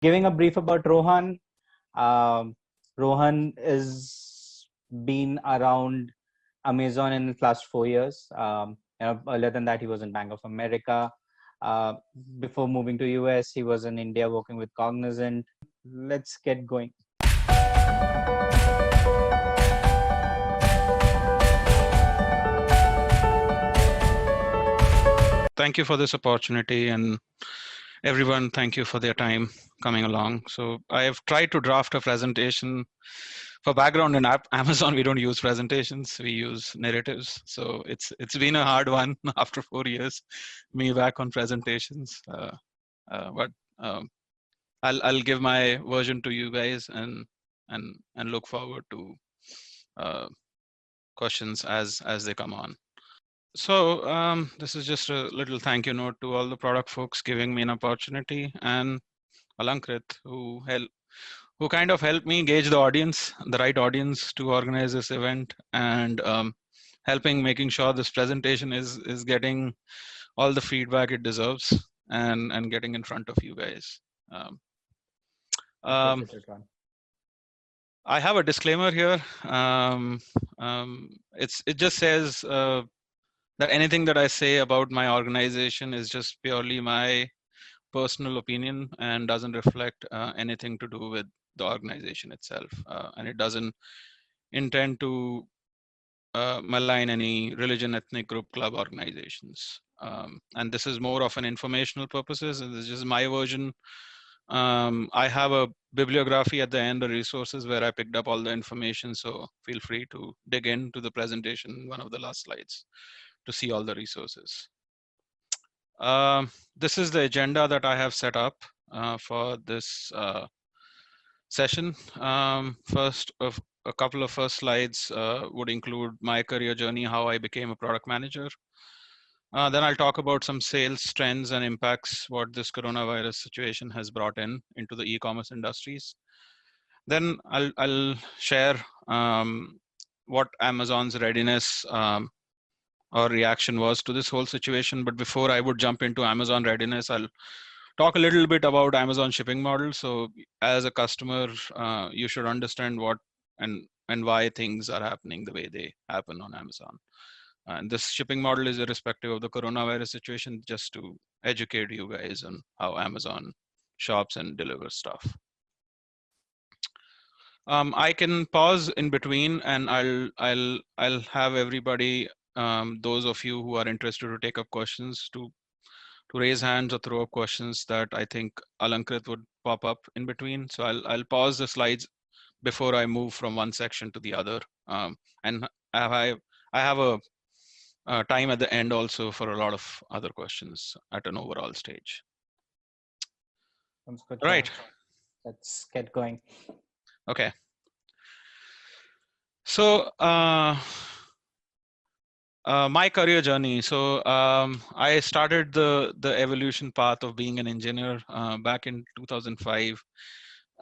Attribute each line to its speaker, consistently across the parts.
Speaker 1: Giving a brief about Rohan. Rohan is been around Amazon in the last 4 years. Earlier than that, he was in Bank of America. Uh, Before moving to US, he was in India working with Cognizant. Let's get going.
Speaker 2: Thank you for this opportunity, and everyone, thank you for their time coming along. So I have tried to draft a presentation. For background in Amazon, we don't use presentations, we use narratives. So it's been a hard one after 4 years, me back on presentations. But I'll give my version to you guys and look forward to questions as they come on. So this is just a little thank you note to all the product folks giving me an opportunity, and Alankrit, who kind of helped me gauge the audience, the right audience to organize this event, and helping making sure this presentation is getting all the feedback it deserves and getting in front of you guys. I have a disclaimer here. It just says that anything that I say about my organization is just purely my personal opinion and doesn't reflect anything to do with the organization itself. And it doesn't intend to malign any religion, ethnic group, club organizations. And this is more of an informational purposes. And this is my version. I have a bibliography at the end of resources where I picked up all the information. So feel free to dig into the presentation, one of the last slides, to see all the resources. This is the agenda that I have set up for this session. First, a couple of first slides would include my career journey, how I became a product manager. Then I'll talk about some sales trends and impacts what this coronavirus situation has brought into the e-commerce industries. Then I'll share what Amazon's readiness or reaction was to this whole situation. But before I would jump into Amazon readiness, I'll talk a little bit about Amazon shipping model. So as a customer, you should understand what and why things are happening the way they happen on Amazon. And this shipping model is irrespective of the coronavirus situation, just to educate you guys on how Amazon shops and delivers stuff. I can pause in between, and I'll have everybody, those of you who are interested to take up questions, to raise hands or throw up questions that I think Alankrit would pop up in between. So I'll pause the slides before I move from one section to the other, and I have a time at the end also for a lot of other questions at an overall stage.
Speaker 1: Sounds good.
Speaker 2: Right.
Speaker 1: Let's get going.
Speaker 2: Okay. So my career journey. So I started the evolution path of being an engineer back in 2005.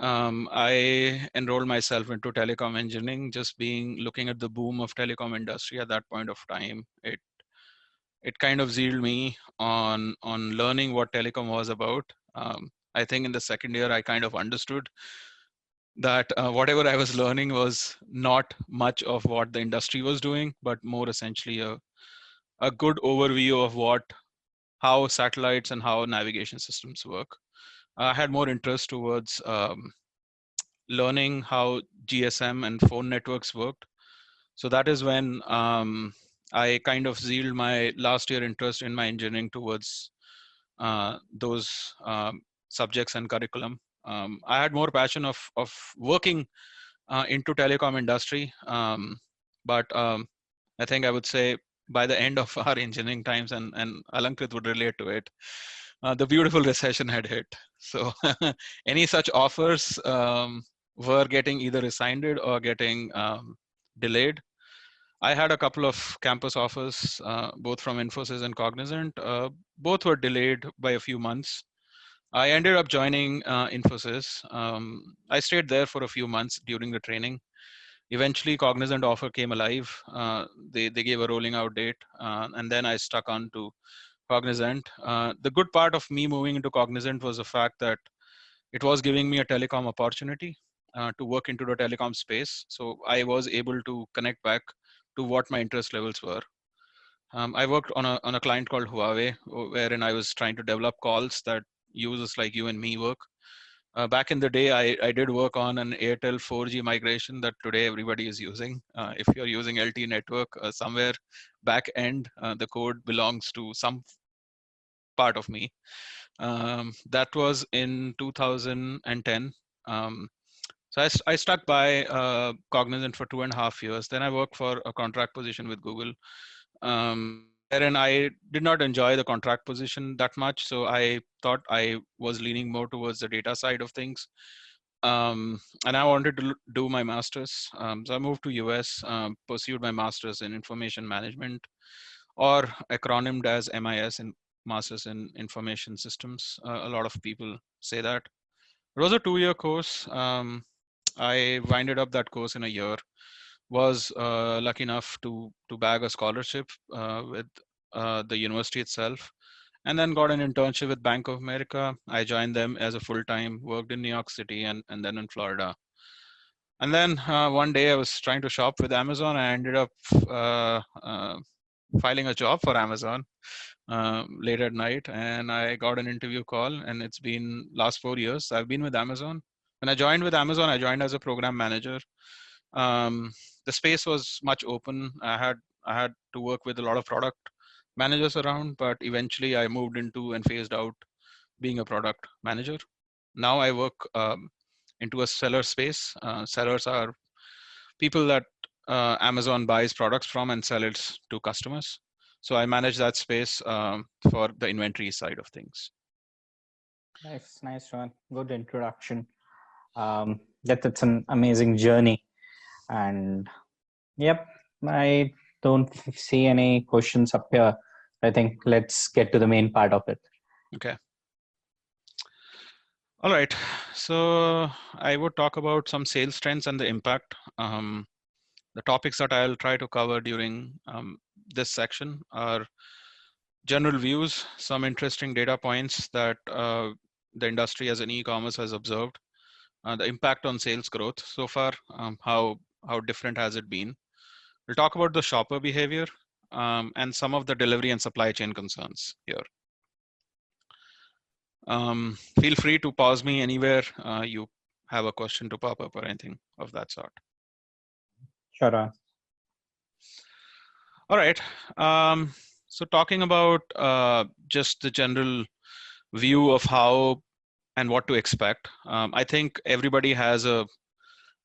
Speaker 2: I enrolled myself into telecom engineering, just looking at the boom of telecom industry at that point of time. It kind of zealed me on learning what telecom was about. I think in the second year, I kind of understood that whatever I was learning was not much of what the industry was doing, but more essentially a good overview of how satellites and how navigation systems work. I had more interest towards learning how GSM and phone networks worked. So that is when I kind of zealed my last year interest in my engineering towards those subjects and curriculum. I had more passion of working into telecom industry, but I think I would say by the end of our engineering times, and Alankrit would relate to it, the beautiful recession had hit. So any such offers were getting either rescinded or getting delayed. I had a couple of campus offers, both from Infosys and Cognizant. Both were delayed by a few months. I ended up joining Infosys. I stayed there for a few months during the training. Eventually, Cognizant offer came alive. They gave a rolling out date, and then I stuck on to Cognizant. The good part of me moving into Cognizant was the fact that it was giving me a telecom opportunity to work into the telecom space. So I was able to connect back to what my interest levels were. I worked on a client called Huawei, wherein I was trying to develop calls that users like you and me work. Back in the day, I did work on an Airtel 4G migration that today everybody is using. If you're using LTE network, somewhere back end, the code belongs to some part of me. That was in 2010. Um, so I stuck by Cognizant for 2.5 years. Then I worked for a contract position with Google, wherein I did not enjoy the contract position that much. So I thought I was leaning more towards the data side of things. And I wanted to do my master's. So I moved to US, pursued my master's in information management, or acronymed as MIS, in Masters in Information Systems. A lot of people say that. It was a 2-year course. I winded up that course in a year. Was lucky enough to bag a scholarship with the university itself, and then got an internship with Bank of America. I joined them as a full time, worked in New York City and then in Florida. And then one day I was trying to shop with Amazon. I ended up filing a job for Amazon late at night, and I got an interview call. And it's been last 4 years I've been with Amazon. When I joined with Amazon, I joined as a program manager. um, the space was much open. I had to work with a lot of product managers around, but eventually I moved into and phased out being a product manager. Now I work into a seller space. Sellers are people that Amazon buys products from and sell it to customers. So I manage that space for the inventory side of things.
Speaker 1: Nice one. Good introduction. That's an amazing journey. And yep, I don't see any questions up here. I think let's get to the main part of it.
Speaker 2: Okay. All right. So I would talk about some sales trends and the impact. The topics that I'll try to cover during this section are general views, some interesting data points that the industry as an e-commerce has observed, the impact on sales growth so far, how different has it been. We'll talk about the shopper behavior and some of the delivery and supply chain concerns here. Feel free to pause me anywhere you have a question to pop up or anything of that sort.
Speaker 1: Sure.
Speaker 2: All right. So talking about just the general view of how and what to expect, I think everybody has a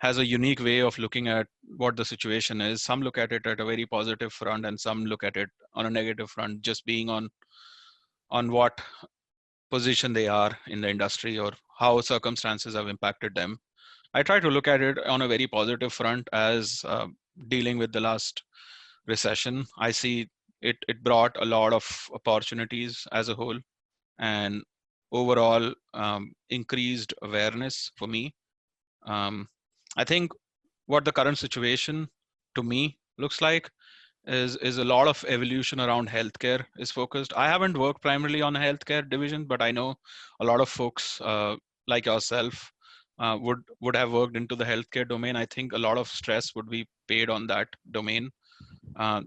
Speaker 2: unique way of looking at what the situation is. Some look at it at a very positive front, and some look at it on a negative front, just being on what position they are in the industry or how circumstances have impacted them. I try to look at it on a very positive front as dealing with the last recession. I see it brought a lot of opportunities as a whole, and overall increased awareness for me. I think what the current situation to me looks like is a lot of evolution around healthcare is focused. I haven't worked primarily on a healthcare division, but I know a lot of folks like yourself would have worked into the healthcare domain. I think a lot of stress would be paid on that domain.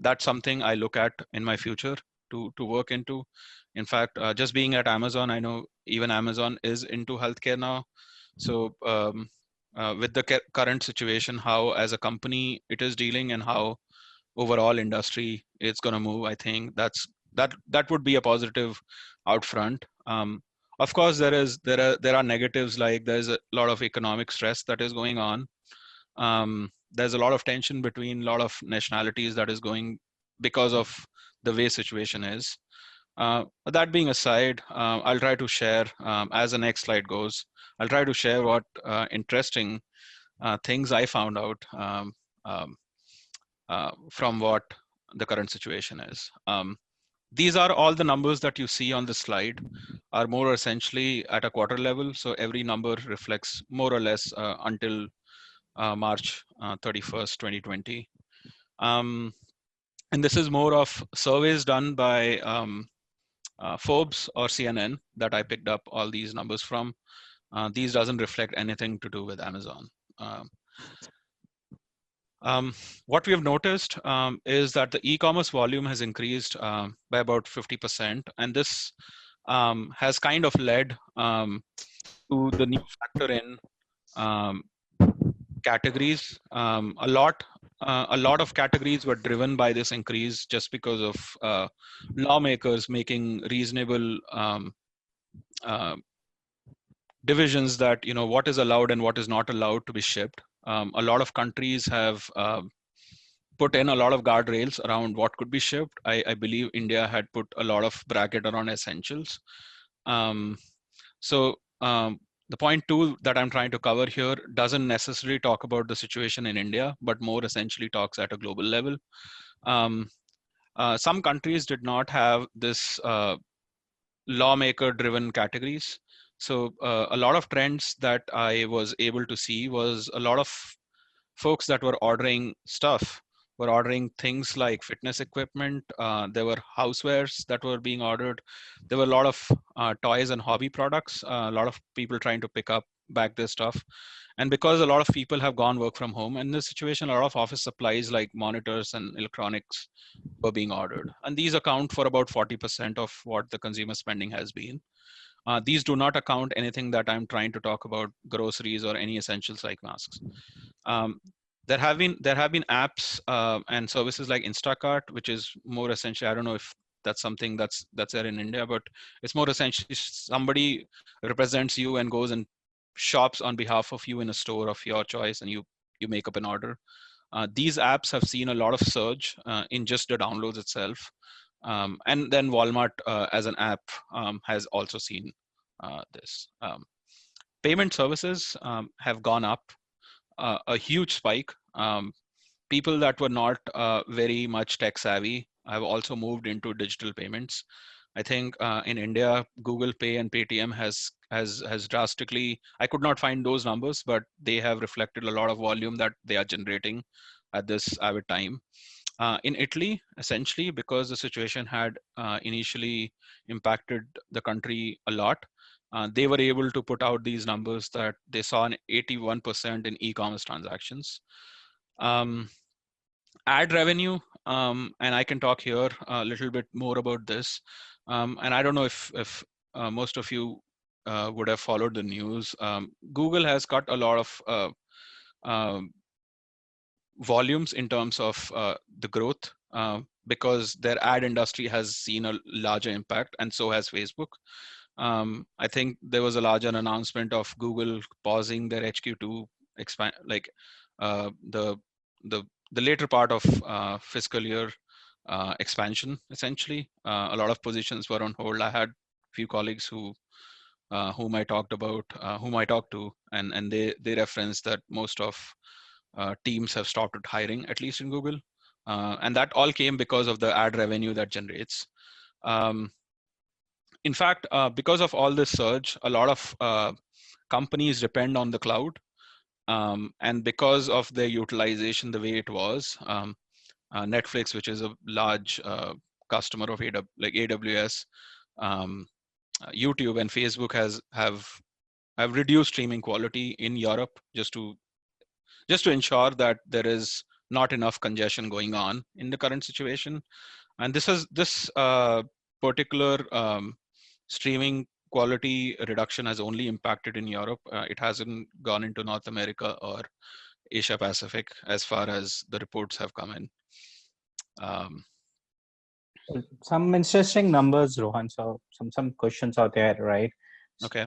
Speaker 2: That's something I look at in my future to work into. In fact, just being at Amazon, I know even Amazon is into healthcare now. So with the current situation, how as a company it is dealing and how overall industry is going to move, I think that would be a positive out front. Of course, there are negatives, like there's a lot of economic stress that is going on. There's a lot of tension between a lot of nationalities that is going because of the way situation is. That being aside, I'll try to share as the next slide goes. I'll try to share what interesting things I found out um, from what the current situation is. These are all the numbers that you see on the slide are more essentially at a quarter level. So every number reflects more or less until March 31st, 2020. And this is more of surveys done by Forbes or CNN that I picked up all these numbers from. These doesn't reflect anything to do with Amazon. Um, um, what we have noticed is that the e-commerce volume has increased by about 50%, and this has kind of led to the new factor in um, categories. A lot of categories were driven by this increase just because of lawmakers making reasonable uh, divisions that what is allowed and what is not allowed to be shipped. A lot of countries have put in a lot of guardrails around what could be shipped. I believe India had put a lot of bracket around essentials. Um, so the point two that I'm trying to cover here doesn't necessarily talk about the situation in India, but more essentially talks at a global level. Um, some countries did not have this lawmaker driven categories. So a lot of trends that I was able to see was a lot of folks that were ordering stuff were ordering things like fitness equipment. There were housewares that were being ordered. There were a lot of toys and hobby products. A lot of people trying to pick up back their stuff. And because a lot of people have gone work from home, in this situation, a lot of office supplies like monitors and electronics were being ordered. And these account for about 40% of what the consumer spending has been. These do not account anything that I'm trying to talk about, groceries or any essentials like masks. Um, there have been apps and services like Instacart, which is more essentially, I don't know if that's something that's there in India, but it's more essentially somebody represents you and goes and shops on behalf of you in a store of your choice, and you make up an order. These apps have seen a lot of surge in just the downloads itself. And then Walmart as an app has also seen this. Payment services have gone up a huge spike. People that were not very much tech savvy have also moved into digital payments. I think in India, Google Pay and Paytm has drastically. I could not find those numbers, but they have reflected a lot of volume that they are generating at this avid time. In Italy, essentially, because the situation had initially impacted the country a lot, they were able to put out these numbers that they saw an 81% in e-commerce transactions. Um, Ad revenue, and I can talk here a little bit more about this. And I don't know if most of you would have followed the news. Google has got a lot of um volumes in terms of the growth because their ad industry has seen a larger impact, and so has Facebook. I think there was a larger announcement of Google pausing their HQ2 expand, like the the the later part of fiscal year expansion. Essentially, a lot of positions were on hold. I had a few colleagues whom I talked to, and they referenced that most of teams have stopped hiring, at least in Google, and that all came because of the ad revenue that generates. Um, in fact, because of all this surge, a lot of companies depend on the cloud, and because of their utilization the way it was, Netflix, which is a large customer of AWS, YouTube and Facebook have reduced streaming quality in Europe just to ensure that there is not enough congestion going on in the current situation. And this particular streaming quality reduction has only impacted in Europe. It hasn't gone into North America or Asia Pacific as far as the reports have come in. Um,
Speaker 1: Some interesting numbers, Rohan. So some questions out there, right?
Speaker 2: okay.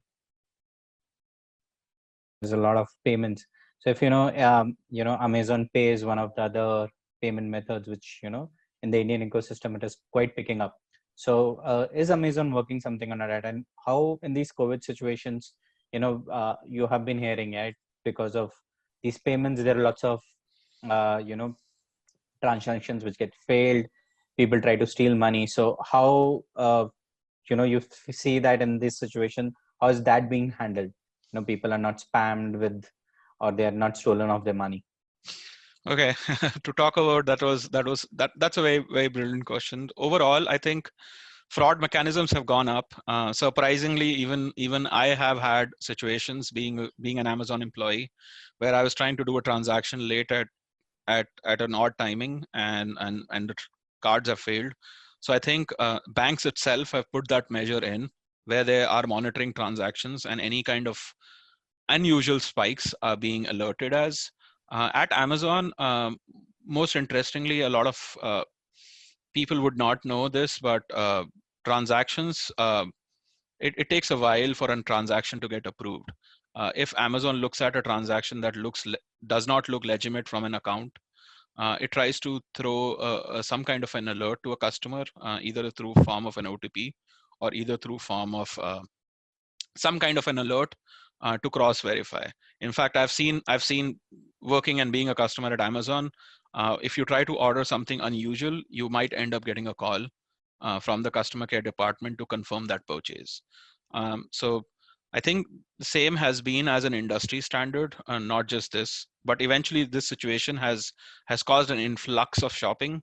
Speaker 1: There's a lot of payments. So if Amazon Pay is one of the other payment methods, which in the Indian ecosystem it is quite picking up. So is Amazon working something on that? And how in these COVID situations, you have been hearing, right? Because of these payments, there are lots of transactions which get failed. People try to steal money. So how you see that in this situation, how is that being handled? People are not spammed with, or they are not stolen of their money.
Speaker 2: Okay. To talk about that's a very very brilliant question. Overall, I think fraud mechanisms have gone up. Surprisingly, even I have had situations being an Amazon employee where I was trying to do a transaction late at an odd timing, and the cards have failed. So I think banks itself have put that measure in where they are monitoring transactions, and any kind of unusual spikes are being alerted as. At Amazon, most interestingly, a lot of people would not know this, but transactions, it takes a while for a transaction to get approved. If Amazon looks at a transaction that does not look legitimate from an account, it tries to throw some kind of an alert to a customer, either through form of an OTP or either through form of some kind of an alert to cross verify. In fact, I've seen working and being a customer at Amazon, if you try to order something unusual, you might end up getting a call from the customer care department to confirm that purchase. So I think the same has been as an industry standard, not just this, but eventually this situation has caused an influx of shopping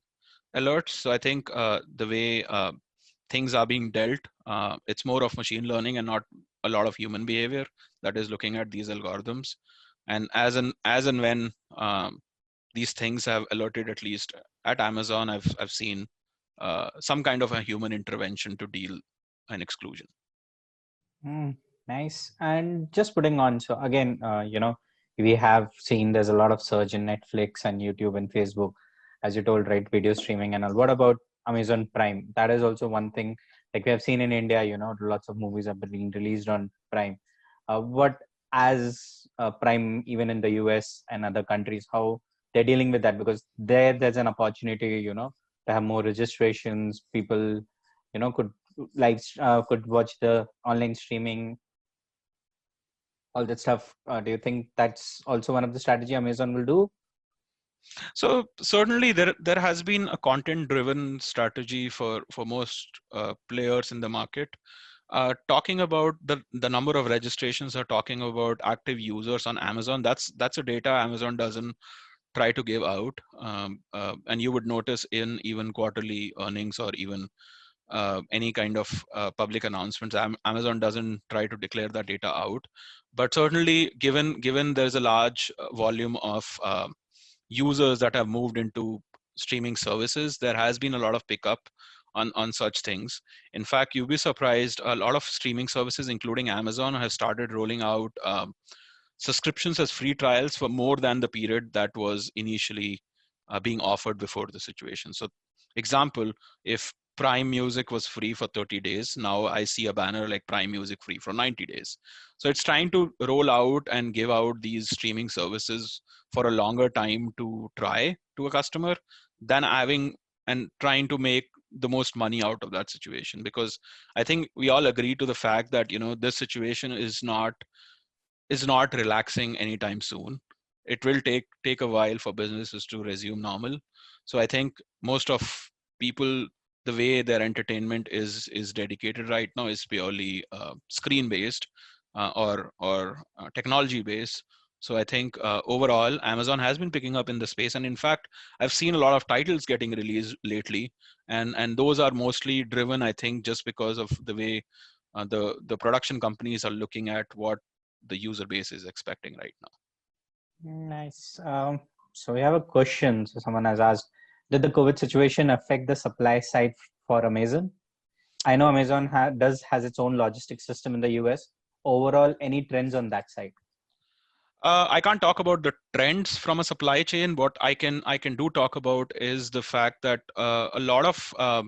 Speaker 2: alerts. So I think the way things are being dealt, it's more of machine learning and not a lot of human behavior that is looking at these algorithms. And as and when these things have alerted, at least at Amazon, I've seen some kind of a human intervention to deal an exclusion.
Speaker 1: Nice. And just putting on, so again, we have seen there's a lot of surge in Netflix and YouTube and Facebook, as you told, right? Video streaming and all. What about Amazon Prime? That is also one thing. Like we have seen in India, lots of movies are being released on Prime. What as Prime, even in the US and other countries, how they're dealing with that? Because there's an opportunity, to have more registrations. People, could could watch the online streaming, all that stuff. Do you think that's also one of the strategy Amazon will do?
Speaker 2: So certainly there has been a content driven strategy for most players in the market. Talking about the number of registrations, or talking about active users on Amazon, that's a data Amazon doesn't try to give out. And you would notice in even quarterly earnings, or even any kind of public announcements, Amazon doesn't try to declare that data out. But certainly, given there's a large volume of users that have moved into streaming services, there has been a lot of pickup on such things. In fact, you'll be surprised, a lot of streaming services, including Amazon, have started rolling out subscriptions as free trials for more than the period that was initially being offered before the situation. So example, if Prime Music was free for 30 days, now I see a banner like Prime Music free for 90 days. So it's trying to roll out and give out these streaming services for a longer time to try to a customer, than having and trying to make the most money out of that situation. Because I think we all agree to the fact that this situation is not relaxing anytime soon. It will take a while for businesses to resume normal. So I think most of people, the way their entertainment is dedicated right now, is purely screen based, or technology based. So I think overall Amazon has been picking up in the space, and in fact I've seen a lot of titles getting released lately, and those are mostly driven, I think, just because of the way the production companies are looking at what the user base is expecting right now.
Speaker 1: Nice. So we have a question. So someone has asked, did the COVID situation affect the supply side for Amazon? I know Amazon has its own logistics system in the US. Overall, any trends on that side?
Speaker 2: I can't talk about the trends from a supply chain. What I can do talk about is the fact that a lot of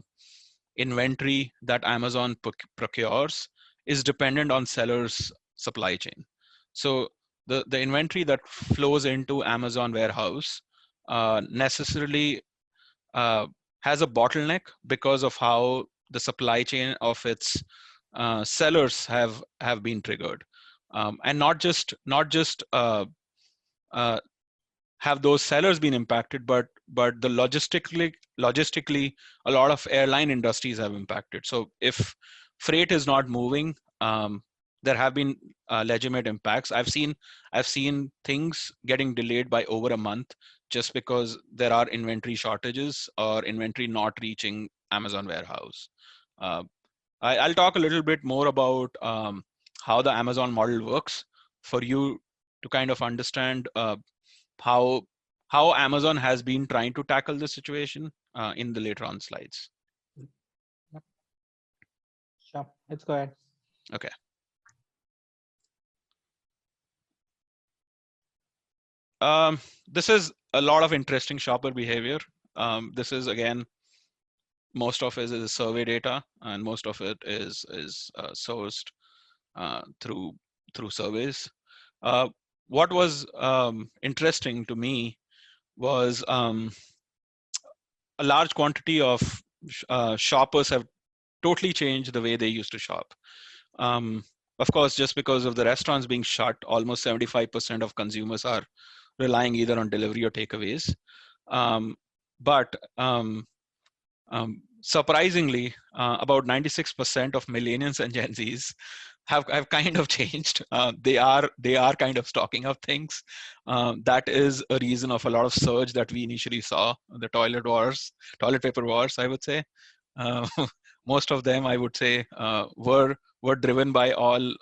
Speaker 2: inventory that Amazon procures is dependent on sellers' supply chain. So the inventory that flows into Amazon warehouse necessarily has a bottleneck because of how the supply chain of its sellers have been triggered, and not just uh, have those sellers been impacted, but the logistically a lot of airline industries have impacted. So if freight is not moving, there have been legitimate impacts. I've seen things getting delayed by over a month just because there are inventory shortages or inventory not reaching Amazon warehouse. I'll talk a little bit more about how the Amazon model works for you to kind of understand how how Amazon has been trying to tackle this situation in the later on slides.
Speaker 1: Yep. Sure, let's go ahead.
Speaker 2: Okay. This is a lot of interesting shopper behavior. This is again, most of it is survey data, and most of it is sourced through surveys. Uh, what was interesting to me was a large quantity of shoppers have totally changed the way they used to shop. Um, of course, just because of the restaurants being shut, almost 75% of consumers are relying either on delivery or takeaways. Um, but surprisingly, about 96% of millennials and Gen Zs have kind of changed. They are kind of stocking up things. That is a reason of a lot of surge that we initially saw, the toilet paper wars, I would say. Uh, most of them, I would say, were driven by all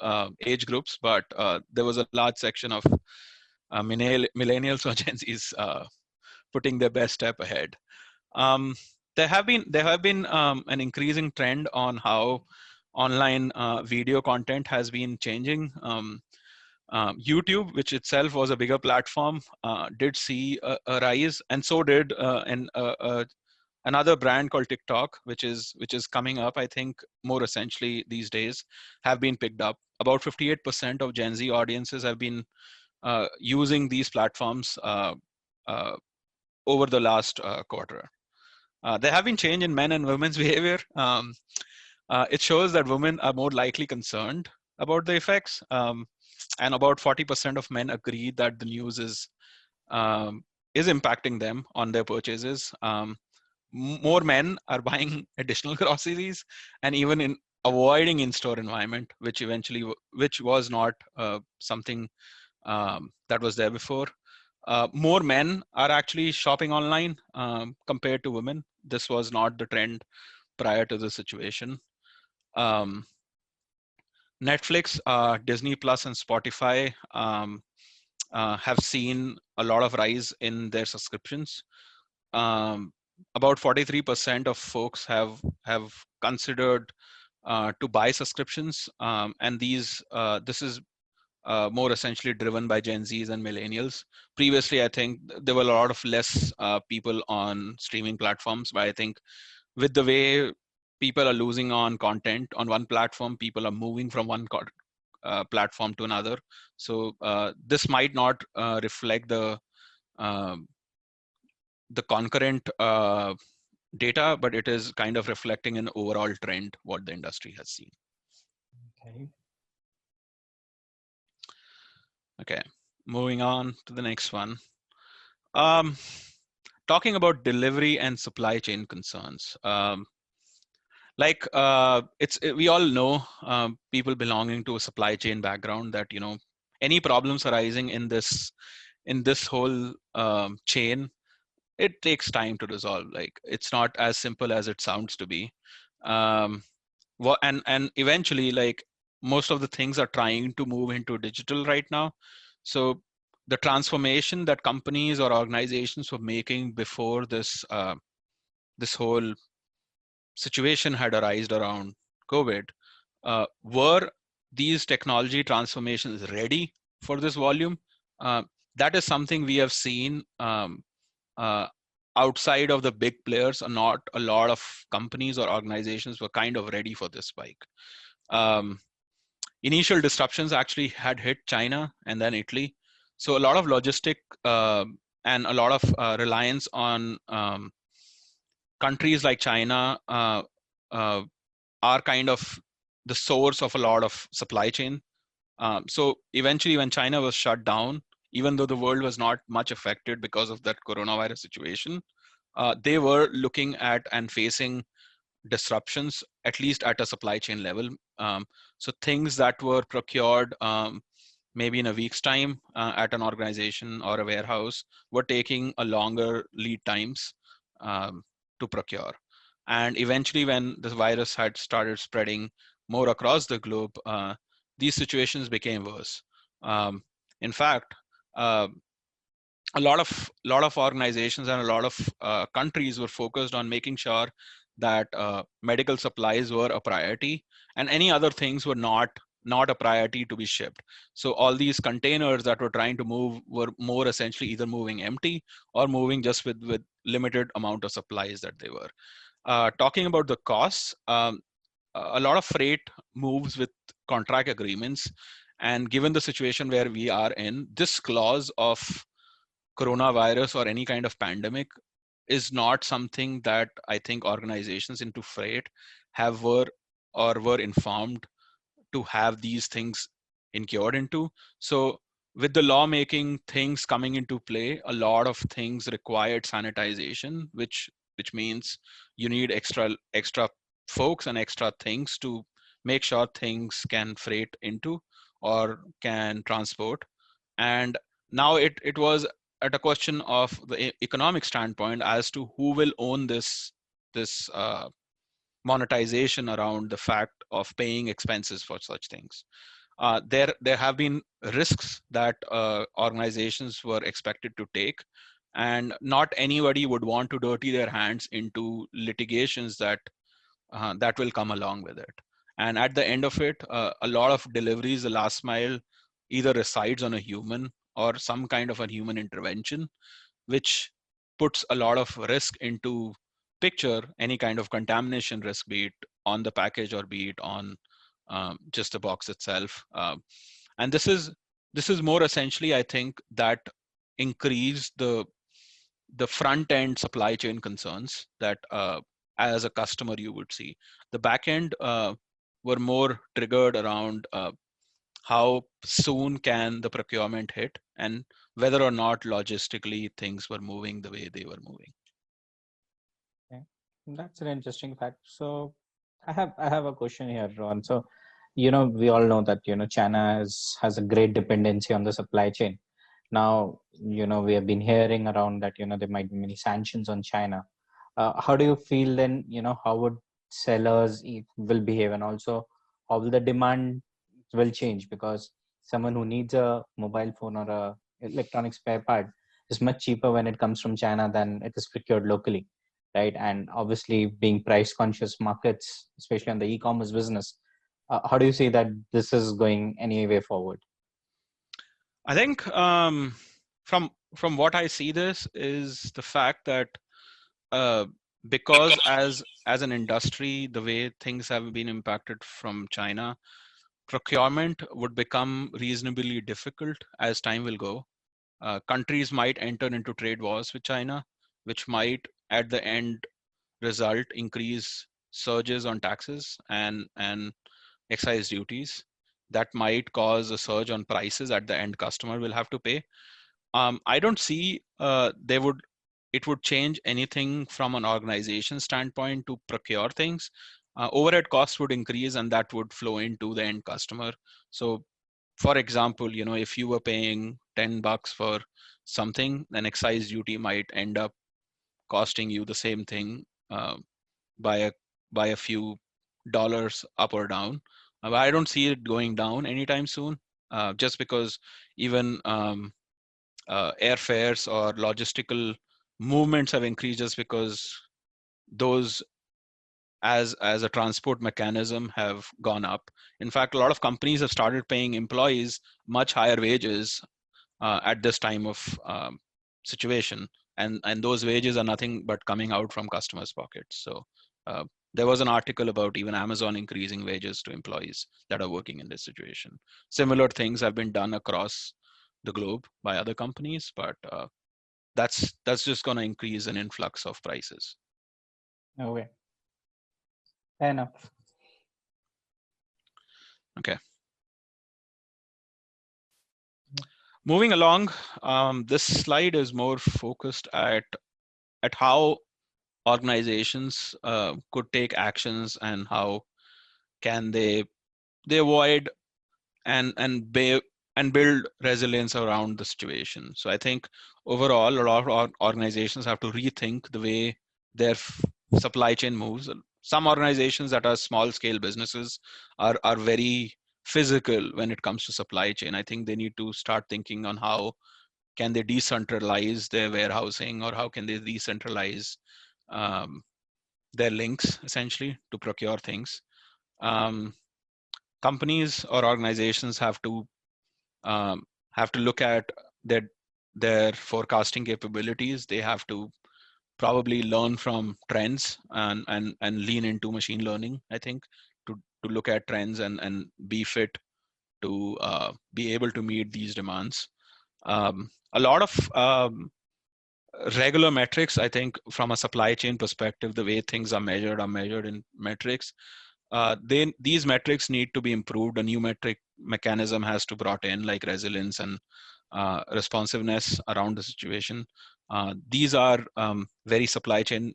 Speaker 2: age groups, but there was a large section of millennials or Gen Zs putting their best step ahead. Um, there have been an increasing trend on how online video content has been changing. YouTube, which itself was a bigger platform, did see a rise, and so did another brand called TikTok, which is coming up. I think more essentially these days have been picked up. About 58% of Gen Z audiences have been using these platforms uh, over the last quarter. There have been change in men and women's behavior. It shows that women are more likely concerned about the effects, and about 40% of men agree that the news um, is impacting them on their purchases. More men are buying additional groceries, and even in avoiding in-store environment, which was not something that was there before. More men are actually shopping online compared to women. This was not the trend prior to the situation. Um, Netflix, Disney Plus, and Spotify have seen a lot of rise in their subscriptions. Um, about 43% of folks have considered to buy subscriptions, and this is more essentially driven by Gen Zs and millennials. Previously, I think there were a lot of less people on streaming platforms, but I think with the way people are losing on content on one platform, people are moving from one platform to another. So this might not reflect um, the concurrent data, but it is kind of reflecting an overall trend what the industry has seen.
Speaker 1: Okay.
Speaker 2: Okay, moving on to the next one. Um, Talking about delivery and supply chain concerns. We all know, people belonging to a supply chain background, that any problems arising in this whole chain, it takes time to resolve. Like, it's not as simple as it sounds to be. um, and eventually, like, most of the things are trying to move into digital right now. So the transformation that companies or organizations were making before this whole situation had arisen around COVID, were these technology transformations ready for this volume? Uh, that is something we have seen uh, outside of the big players. Or not a lot of companies or organizations were kind of ready for this spike. Um, Initial disruptions actually had hit China and then Italy. So a lot of logistic and a lot of reliance on countries like China uh, are kind of the source of a lot of supply chain. So eventually, when China was shut down, even though the world was not much affected because of that coronavirus situation, they were looking at and facing disruptions, at least at a supply chain level. So things that were procured maybe in a week's time at an organization or a warehouse were taking a longer lead times to procure. And eventually, when the virus had started spreading more across the globe, these situations became worse. Um, in fact, uh, a lot of organizations and a lot of countries were focused on making sure that medical supplies were a priority, and any other things were not a priority to be shipped. So all these containers that were trying to move were more essentially either moving empty or moving just with limited amount of supplies that they were. Talking about the costs, a lot of freight moves with contract agreements, and given the situation where we are in, this clause of coronavirus or any kind of pandemic is not something that I think organizations into freight have were informed to have these things incurred into. So with the lawmaking things coming into play, a lot of things required sanitization, which means you need extra folks and extra things to make sure things can freight into or can transport. And now it was at a question of the economic standpoint as to who will own this monetization around the fact of paying expenses for such things. There have been risks that organizations were expected to take, and not anybody would want to dirty their hands into litigations that will come along with it. And at the end of it, a lot of deliveries, the last mile, either resides on a human or some kind of a human intervention, which puts a lot of risk into picture, any kind of contamination risk, be it on the package or be it on just the box itself. And this is more essentially, I think, that increase the front end supply chain concerns that as a customer you would see. The back end were more triggered around how soon can the procurement hit and whether or not logistically things were moving the way they were moving.
Speaker 1: Okay. That's an interesting fact. So I have a question here, Ron. So, we all know that, China has a great dependency on the supply chain. Now, we have been hearing around that, there might be many sanctions on China. How do you feel then, how would sellers will behave, and also how will the demand will change? Because someone who needs a mobile phone or a electronic spare part is much cheaper when it comes from China than it is procured locally, right? And obviously, being price conscious markets, especially on the e-commerce business, how do you see that this is going any way forward?
Speaker 2: I think from what I see, this is the fact that uh, because as an industry, the way things have been impacted from China, procurement would become reasonably difficult as time will go. Countries might enter into trade wars with China, which might at the end result increase surges on taxes and excise duties that might cause a surge on prices at the end customer will have to pay. I don't see they would it would change anything from an organization standpoint to procure things. Overhead costs would increase and that would flow into the end customer. So for example, if you were paying $10 for something, then excise duty might end up costing you the same thing by a by a few dollars up or down. I don't see it going down anytime soon, just because even airfares or logistical movements have increased just because those as a transport mechanism have gone up. In fact, a lot of companies have started paying employees much higher wages at this time of situation, and those wages are nothing but coming out from customers' pockets. So uh, there was an article about even Amazon increasing wages to employees that are working in this situation. Similar things have been done across the globe by other companies, but that's just going to increase an influx of prices.
Speaker 1: Okay, fair enough.
Speaker 2: Okay. Moving along, this slide is more focused at how organizations could take actions and how can they avoid and build resilience around the situation. So I think overall a lot of organizations have to rethink the way they're supply chain moves. Some organizations that are small scale businesses are very physical when it comes to supply chain. I think they need to start thinking on how can they decentralize their warehousing, or how can they decentralize um, their links essentially to procure things. Um, Companies or organizations um, have to look at their their forecasting capabilities. They have to probably learn from trends and lean into machine learning, I think, to look at trends and be fit to be able to meet these demands. A lot of regular metrics, I think, from a supply chain perspective, the way things are measured in metrics. These metrics need to be improved. A new metric mechanism has to brought in, like resilience and responsiveness around the situation. These are very supply chain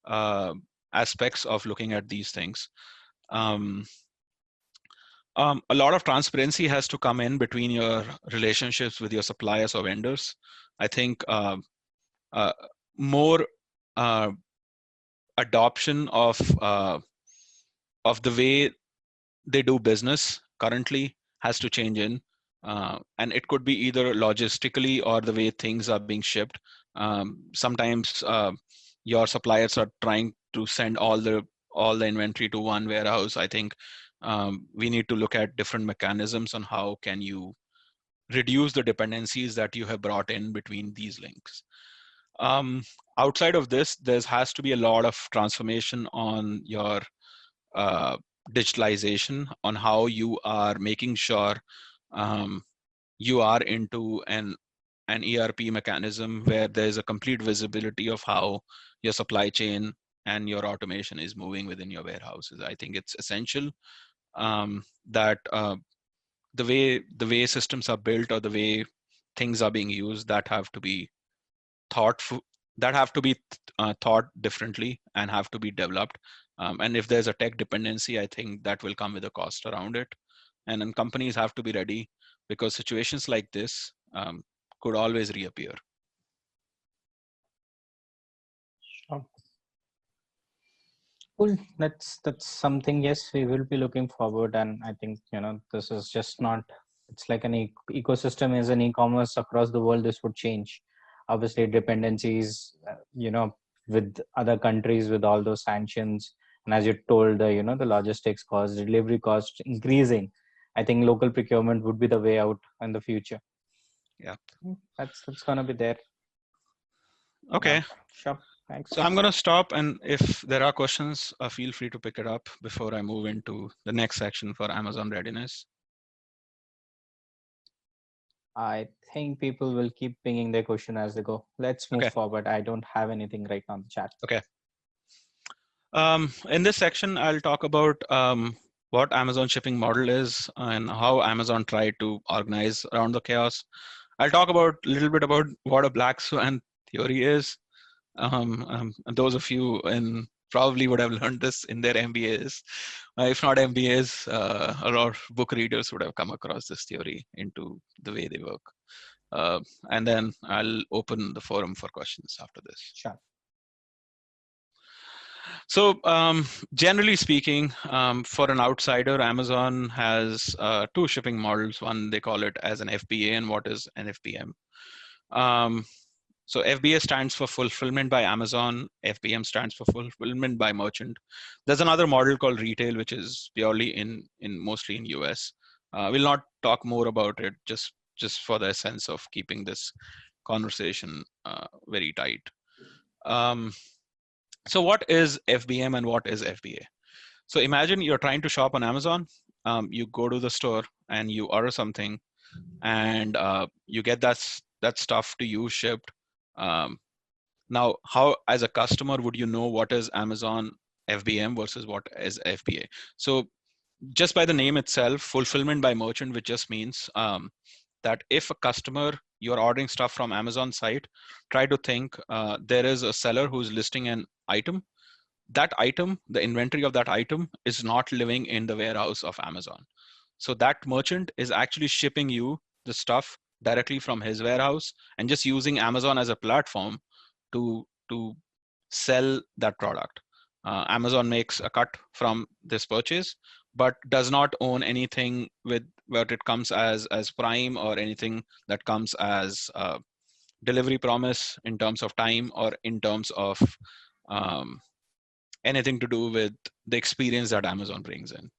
Speaker 2: uh, aspects of looking at these things. Um, a lot of transparency has to come in between your relationships with your suppliers or vendors. I think uh, more uh, adoption of the way they do business currently has to change in, and it could be either logistically or the way things are being shipped. Sometimes your suppliers are trying to send all the inventory to one warehouse. I think we need to look at different mechanisms on how can you reduce the dependencies that you have brought in between these links. um, Outside of this, there has to be a lot of transformation on your uh, digitalization, on how you are making sure um, you are into an ERP mechanism where there's a complete visibility of how your supply chain and your automation is moving within your warehouses. I think it's essential that the way systems are built, or the way things are being used, that have to be thoughtful, that have to be thought differently and have to be developed. And if there's a tech dependency, I think that will come with a cost around it. And then companies have to be ready, because situations like this could always reappear.
Speaker 1: Sure. Cool. That's something. Yes, we will be looking forward, and I think this is just not. It's like an ecosystem is an e-commerce across the world. This would change. Obviously, dependencies. With other countries, with all those sanctions, and as you told, the logistics cost, delivery cost increasing. I think local procurement would be the way out in the future.
Speaker 2: Yeah.
Speaker 1: That's gonna be there.
Speaker 2: Okay.
Speaker 1: Sure. Thanks.
Speaker 2: So I'm going to stop, and if there are questions, feel free to pick it up before I move into the next section for Amazon readiness.
Speaker 1: I think people will keep pinging their question as they go. Let's move
Speaker 2: Okay.
Speaker 1: forward. I don't have anything right now in the chat.
Speaker 2: Okay. In this section, I'll talk about what Amazon shipping model is and how Amazon tried to organize around the chaos. I'll talk about a little bit about what a black swan theory is. And those of you in probably would have learned this in their MBAs. If not MBAs, a lot of book readers would have come across this theory into the way they work. And then I'll open the forum for questions after this.
Speaker 1: Sure.
Speaker 2: So generally speaking, for an outsider, Amazon has two shipping models. One, they call it as an FBA, and what is an FBM. So FBA stands for fulfillment by Amazon. FBM stands for fulfillment by merchant. There's another model called retail, which is purely in mostly in US. We'll not talk more about it, just for the sense of keeping this conversation very tight. So what is FBM and what is FBA? So imagine you're trying to shop on Amazon. You go to the store and you order something, and you get that stuff to you shipped. Um, Now, how as a customer would you know what is Amazon FBM versus what is FBA? So just by the name itself, fulfillment by merchant, which just means that if a customer, you're ordering stuff from Amazon site, try to think there is a seller who's listing an item. That item, the inventory of that item is not living in the warehouse of Amazon. So that merchant is actually shipping you the stuff directly from his warehouse and just using Amazon as a platform to sell that product. Amazon makes a cut from this purchase, but does not own anything with what it comes as Prime or anything that comes as delivery promise in terms of time or in terms of um, anything to do with the experience that Amazon brings in.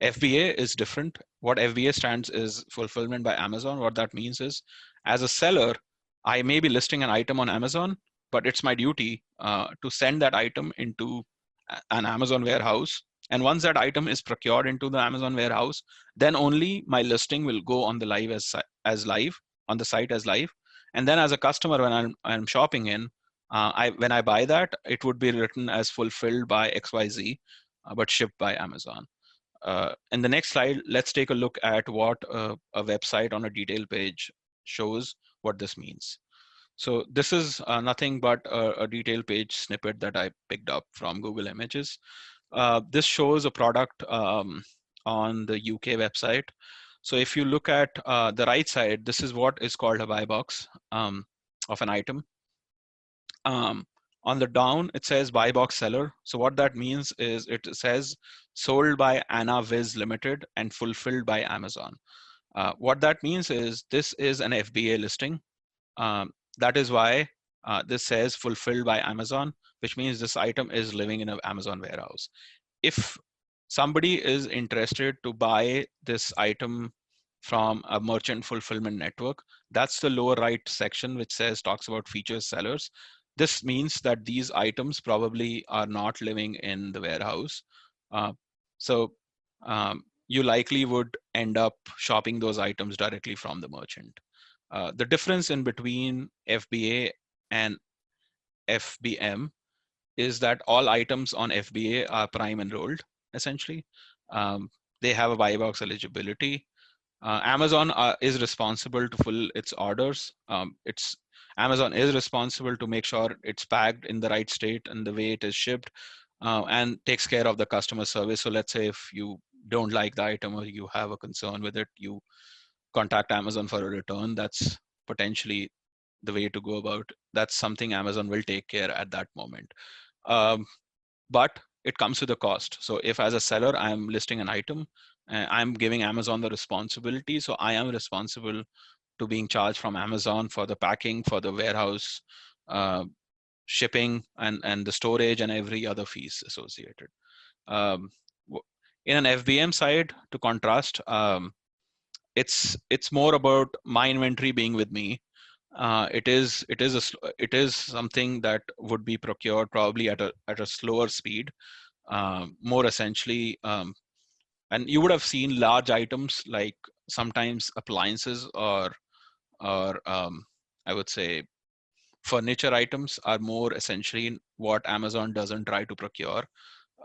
Speaker 2: FBA is different. What FBA stands is fulfillment by Amazon. What that means is, as a seller, I may be listing an item on Amazon, but it's my duty to send that item into an Amazon warehouse. And once that item is procured into the Amazon warehouse, then only my listing will go on the live as live on the site as live. And then as a customer, when I'm shopping in, when I buy that, it would be written as fulfilled by XYZ, but shipped by Amazon. In the next slide, let's take a look at what a website on a detail page shows what this means. So this is nothing but a detail page snippet that I picked up from Google Images. This shows a product on the UK website. So if you look at the right side, this is what is called a buy box of an item. On the down, it says buy box seller. So what that means is it says sold by Anna Viz Limited and fulfilled by Amazon. What that means is this is an FBA listing. That is why this says fulfilled by Amazon, which means this item is living in an Amazon warehouse. If somebody is interested to buy this item from a merchant fulfillment network, that's the lower right section, which says talks about features sellers. This means that these items probably are not living in the warehouse. So you likely would end up shopping those items directly from the merchant. The difference in between FBA and FBM is that all items on FBA are prime enrolled, essentially. They have a buy box eligibility. Amazon is responsible to fill its orders. Amazon is responsible to make sure it's packed in the right state and the way it is shipped, and takes care of the customer service. So let's say if you don't like the item or you have a concern with it, you contact Amazon for a return. That's potentially the way to go about. That's something Amazon will take care at that moment. But it comes with a cost. So if as a seller, I'm listing an item, I'm giving Amazon the responsibility. So I am responsible to being charged from Amazon for the packing, for the warehouse, shipping, and the storage and every other fees associated. Um, in an FBM side, to contrast, it's more about my inventory being with me. It is something that would be procured probably at a slower speed, more essentially. And you would have seen large items like sometimes appliances or I would say furniture items are more essentially what Amazon doesn't try to procure.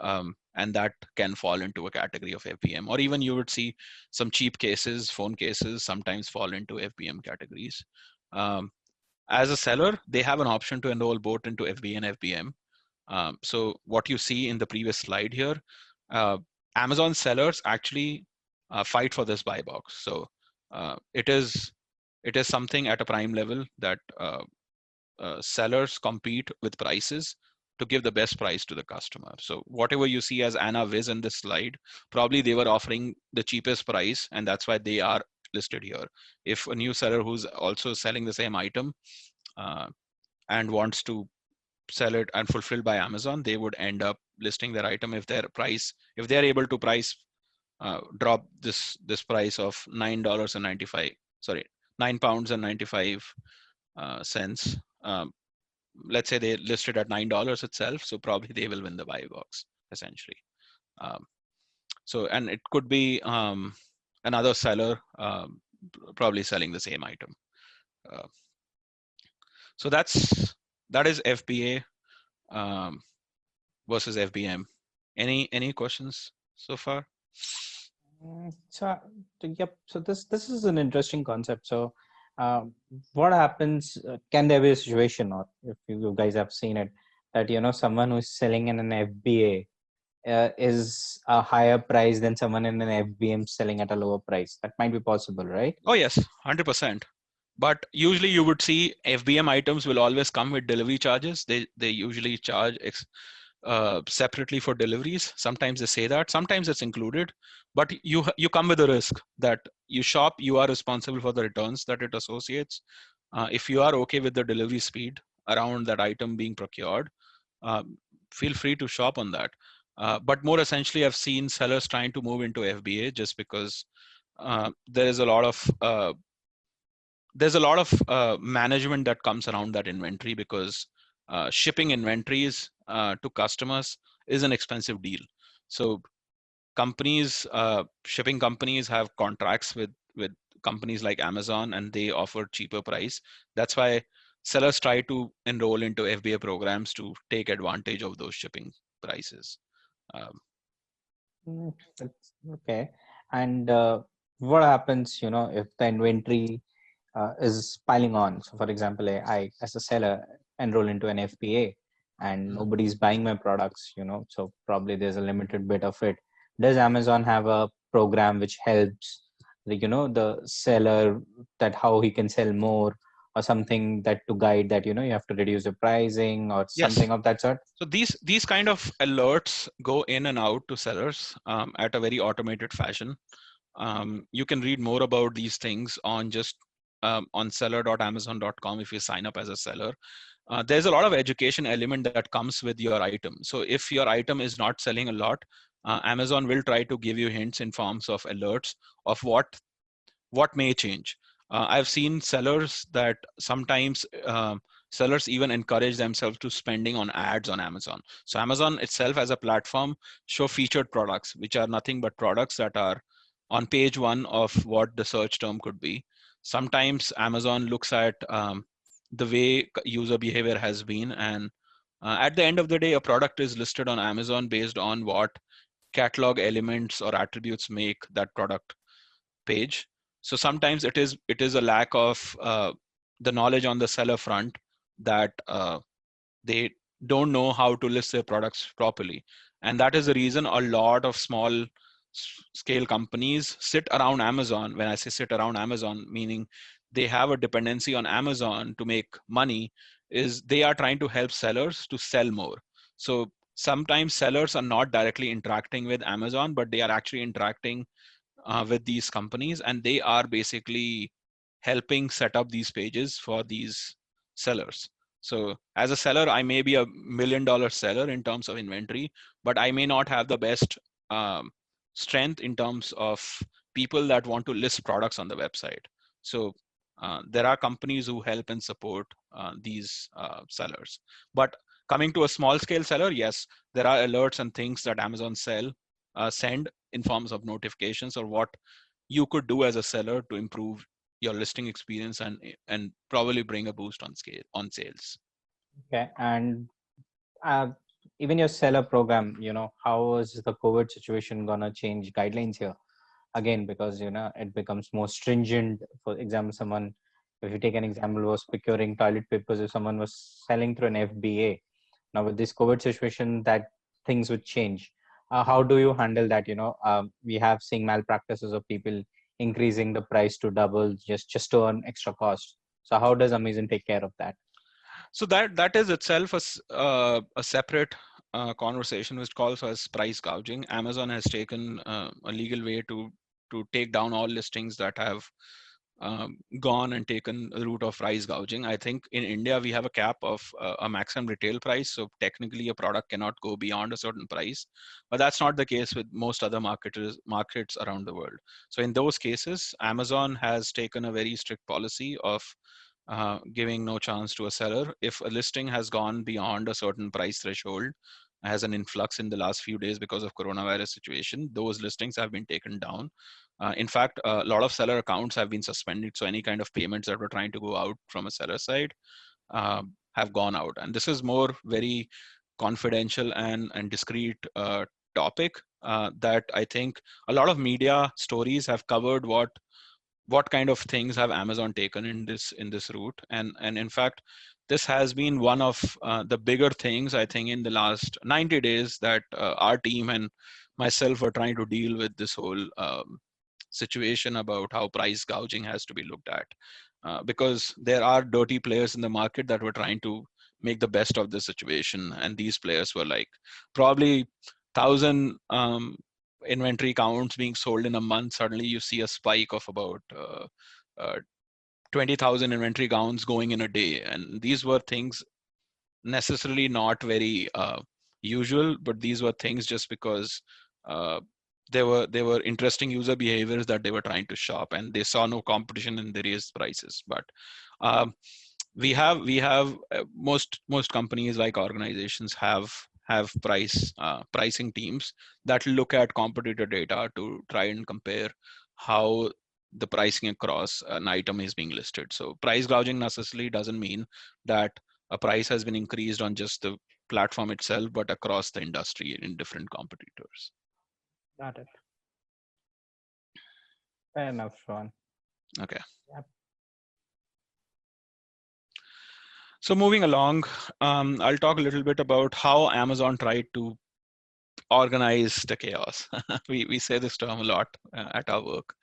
Speaker 2: And that can fall into a category of FBM, or even you would see some cheap cases, phone cases sometimes fall into FBM categories. As a seller, they have an option to enroll both into FBA and FBM. So what you see in the previous slide here, Amazon sellers actually fight for this buy box. So it is something at a prime level that sellers compete with prices to give the best price to the customer. So whatever you see as Anna Viz in this slide, probably they were offering the cheapest price, and that's why they are listed here. If a new seller who's also selling the same item and wants to sell it and fulfilled by Amazon, they would end up listing their item if they're able to drop this price of £9.95, sorry, £9.95. Let's say they listed at $9 itself, so probably they will win the buy box essentially. So, and it could be another seller probably selling the same item. So that is FBA versus FBM. Any questions so far?
Speaker 1: So yep. So this is an interesting concept. So what happens? Can there be a situation, or if you guys have seen it, that someone who's selling in an FBA is a higher price than someone in an FBM selling at a lower price? That might be possible, right?
Speaker 2: Oh yes, 100%. But usually you would see FBM items will always come with delivery charges. They usually charge separately for deliveries. Sometimes they say that, sometimes it's included, but you come with a risk that you shop, you are responsible for the returns that it associates. If you are okay with the delivery speed around that item being procured, uh, feel free to shop on that. But more essentially, I've seen sellers trying to move into FBA just because there is a lot of there's a lot of management that comes around that inventory, because shipping inventories to customers is an expensive deal. So shipping companies have contracts with companies like Amazon, and they offer cheaper price. That's why sellers try to enroll into FBA programs to take advantage of those shipping prices. Um,
Speaker 1: That's okay. And what happens, if the inventory is piling on? So, for example, as a seller, enroll into an FBA and
Speaker 2: Mhm.
Speaker 1: nobody's buying my products, so probably there's a limited bit of it. Does Amazon have a program which helps, the seller, that how he can sell more, or something that to guide that, you have to reduce the pricing or
Speaker 2: Yes.
Speaker 1: something of that sort?
Speaker 2: So these kind of alerts go in and out to sellers at a very automated fashion. You can read more about these things on just on seller.amazon.com if you sign up as a seller. There's a lot of education element that comes with your item. So if your item is not selling a lot, Amazon will try to give you hints in forms of alerts of what may change. I've seen sellers that sometimes sellers even encourage themselves to spending on ads on Amazon. So Amazon itself as a platform show featured products, which are nothing but products that are on page one of what the search term could be. Sometimes Amazon looks at the way user behavior has been, and at the end of the day, a product is listed on Amazon based on what catalog elements or attributes make that product page. So sometimes it is a lack of the knowledge on the seller front, that they don't know how to list their products properly, and that is the reason a lot of small scale companies sit around Amazon. When I say sit around Amazon, meaning they have a dependency on Amazon to make money, is they are trying to help sellers to sell more. So sometimes sellers are not directly interacting with Amazon, but they are actually interacting with these companies, and they are basically helping set up these pages for these sellers. So as a seller, I may be $1 million seller in terms of inventory, but I may not have the best um, strength in terms of people that want to list products on the website. So there are companies who help and support these sellers. But coming to a small scale seller, yes, there are alerts and things that Amazon send in forms of notifications, or what you could do as a seller to improve your listing experience and probably bring a boost on scale on sales.
Speaker 1: Okay. And uh, even your seller program, how is the COVID situation gonna change guidelines here? Again, because it becomes more stringent. For example, someone, if you take an example, was procuring toilet papers, if someone was selling through an FBA, now with this COVID situation, that things would change. How do you handle that? We have seen malpractices of people increasing the price to double just to earn extra cost. So how does Amazon take care of that?
Speaker 2: So that is itself a separate conversation, which calls as price gouging. Amazon has taken a legal way to take down all listings that have gone and taken the route of price gouging. I think in India we have a cap of a maximum retail price, so technically a product cannot go beyond a certain price. But that's not the case with most other markets around the world. So in those cases, Amazon has taken a very strict policy of giving no chance to a seller. If a listing has gone beyond a certain price threshold, has an influx in the last few days because of coronavirus situation, those listings have been taken down. In fact, a lot of seller accounts have been suspended. So any kind of payments that were trying to go out from a seller side have gone out. And this is more very confidential and discreet topic that I think a lot of media stories have covered what kind of things have Amazon taken in this route. And in fact, this has been one of the bigger things, I think, in the last 90 days that our team and myself are trying to deal with this whole situation about how price gouging has to be looked at, because there are dirty players in the market that were trying to make the best of the situation. And these players were like probably 1,000 inventory counts being sold in a month. Suddenly you see a spike of about uh, 20,000 inventory counts going in a day. And these were things necessarily not very usual, but these were things just because uh, they were interesting user behaviors that they were trying to shop, and they saw no competition and they raised prices. But um, we have most companies, like organizations, have pricing teams that look at competitor data to try and compare how the pricing across an item is being listed. So price gouging necessarily doesn't mean that a price has been increased on just the platform itself, but across the industry in different competitors.
Speaker 1: Got it. Fair enough, Sean.
Speaker 2: Okay.
Speaker 1: Yep.
Speaker 2: So moving along, I'll talk a little bit about how Amazon tried to organize the chaos. We say this term a lot at our work.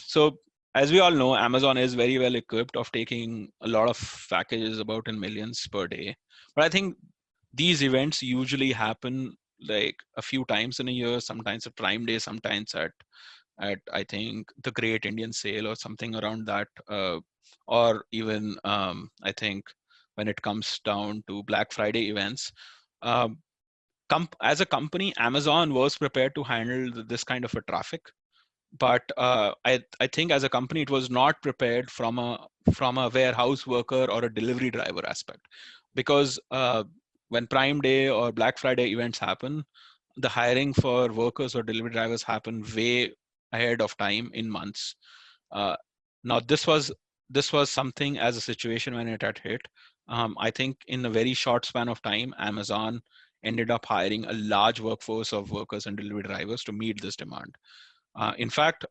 Speaker 2: So as we all know, Amazon is very well equipped of taking a lot of packages, about in millions per day. But I think these events usually happen like a few times in a year, sometimes at Prime Day, sometimes at I think the Great Indian Sale or something around that, or even I think when it comes down to Black Friday events. Um, as a company, Amazon was prepared to handle this kind of a traffic, but I think as a company, it was not prepared from a warehouse worker or a delivery driver aspect, because when Prime Day or Black Friday events happen, the hiring for workers or delivery drivers happen way ahead of time in months. Uh, Now this was something as a situation when it had hit. I think in a very short span of time, Amazon ended up hiring a large workforce of workers and delivery drivers to meet this demand. In fact,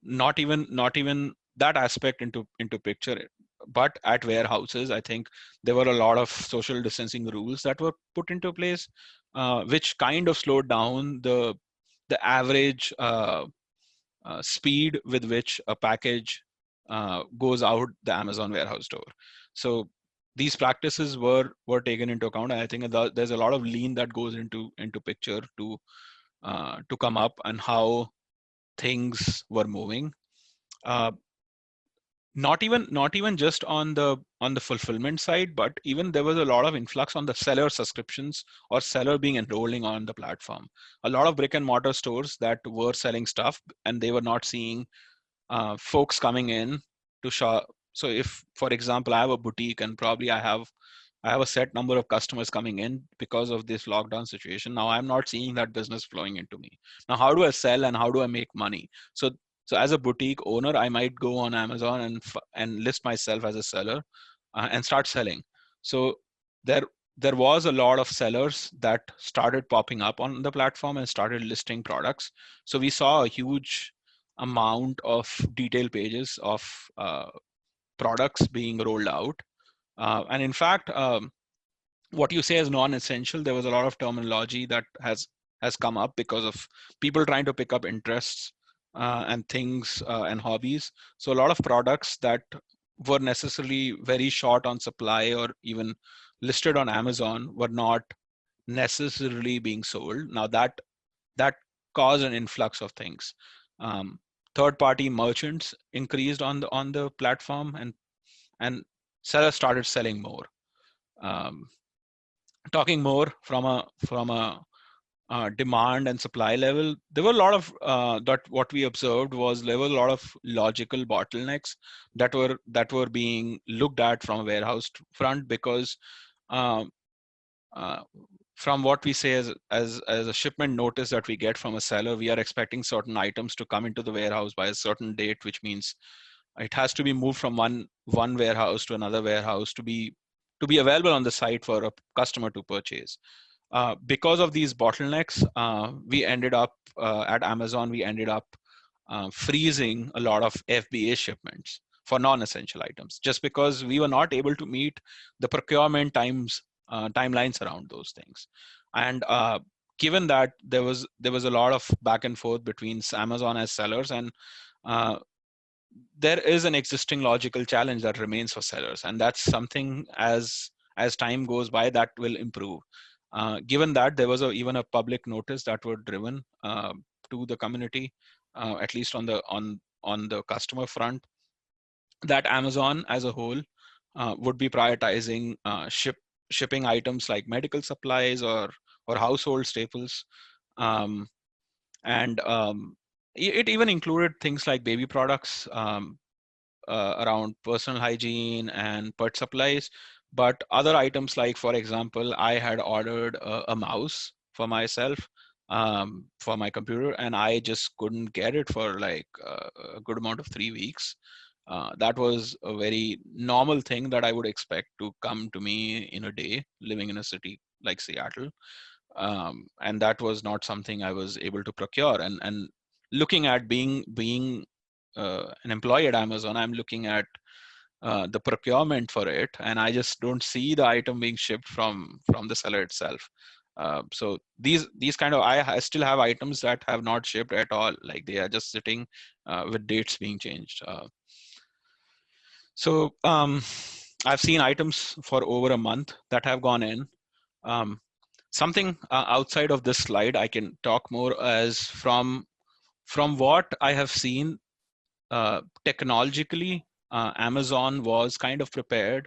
Speaker 2: not even that aspect into picture, but at warehouses, I think there were a lot of social distancing rules that were put into place, which kind of slowed down the average speed with which a package goes out the Amazon warehouse door. So these practices were taken into account, and I think there's a lot of lean that goes into picture to come up and how things were moving. Uh, not even just on the fulfillment side, but even there was a lot of influx on the seller subscriptions or seller being enrolling on the platform. A lot of brick and mortar stores that were selling stuff, and they were not seeing folks coming in to shop. So if, for example, I have a boutique and probably I have a set number of customers coming in because of this lockdown situation. Now I'm not seeing that business flowing into me. Now, how do I sell and how do I make money? So as a boutique owner, I might go on Amazon and list myself as a seller and start selling. So there there was a lot of sellers that started popping up on the platform and started listing products. So we saw a huge amount of detail pages of products being rolled out. And in fact, what you say is non-essential, there was a lot of terminology that has come up because of people trying to pick up interests and things and hobbies. So a lot of products that were necessarily very short on supply or even listed on Amazon were not necessarily being sold. Now that caused an influx of things. Um, Third-party merchants increased on the platform, and sellers started selling more. Um, Talking more from a demand and supply level, there were a lot of that what we observed was there were a lot of logical bottlenecks that were being looked at from a warehouse front, because um, uh, from what we say as a shipment notice that we get from a seller, we are expecting certain items to come into the warehouse by a certain date, which means it has to be moved from one warehouse to another warehouse to be available on the site for a customer to purchase. Because of these bottlenecks, we ended up at Amazon. We ended up freezing a lot of FBA shipments for non-essential items, just because we were not able to meet the procurement timelines around those things. And given that there was a lot of back and forth between Amazon as sellers and uh, there is an existing logical challenge that remains for sellers, and that's something as time goes by that will improve. Given that there was even a public notice that were driven to the community, at least on the customer front, that Amazon as a whole would be prioritizing shipping items like medical supplies or household staples, um, and it even included things like baby products, around personal hygiene and pet supplies. But other items, like for example, I had ordered a mouse for myself, for my computer, and I just couldn't get it for like a good amount of 3 weeks. That was a very normal thing that I would expect to come to me in a day, living in a city like Seattle. And that was not something I was able to procure. And looking at being an employee at Amazon, I'm looking at the procurement for it, and I just don't see the item being shipped from the seller itself. So these kind of I still have items that have not shipped at all, like they are just sitting with dates being changed. So I've seen items for over a month that have gone in. Um, Something outside of this slide, I can talk more as from what I have seen. Technologically, Amazon was kind of prepared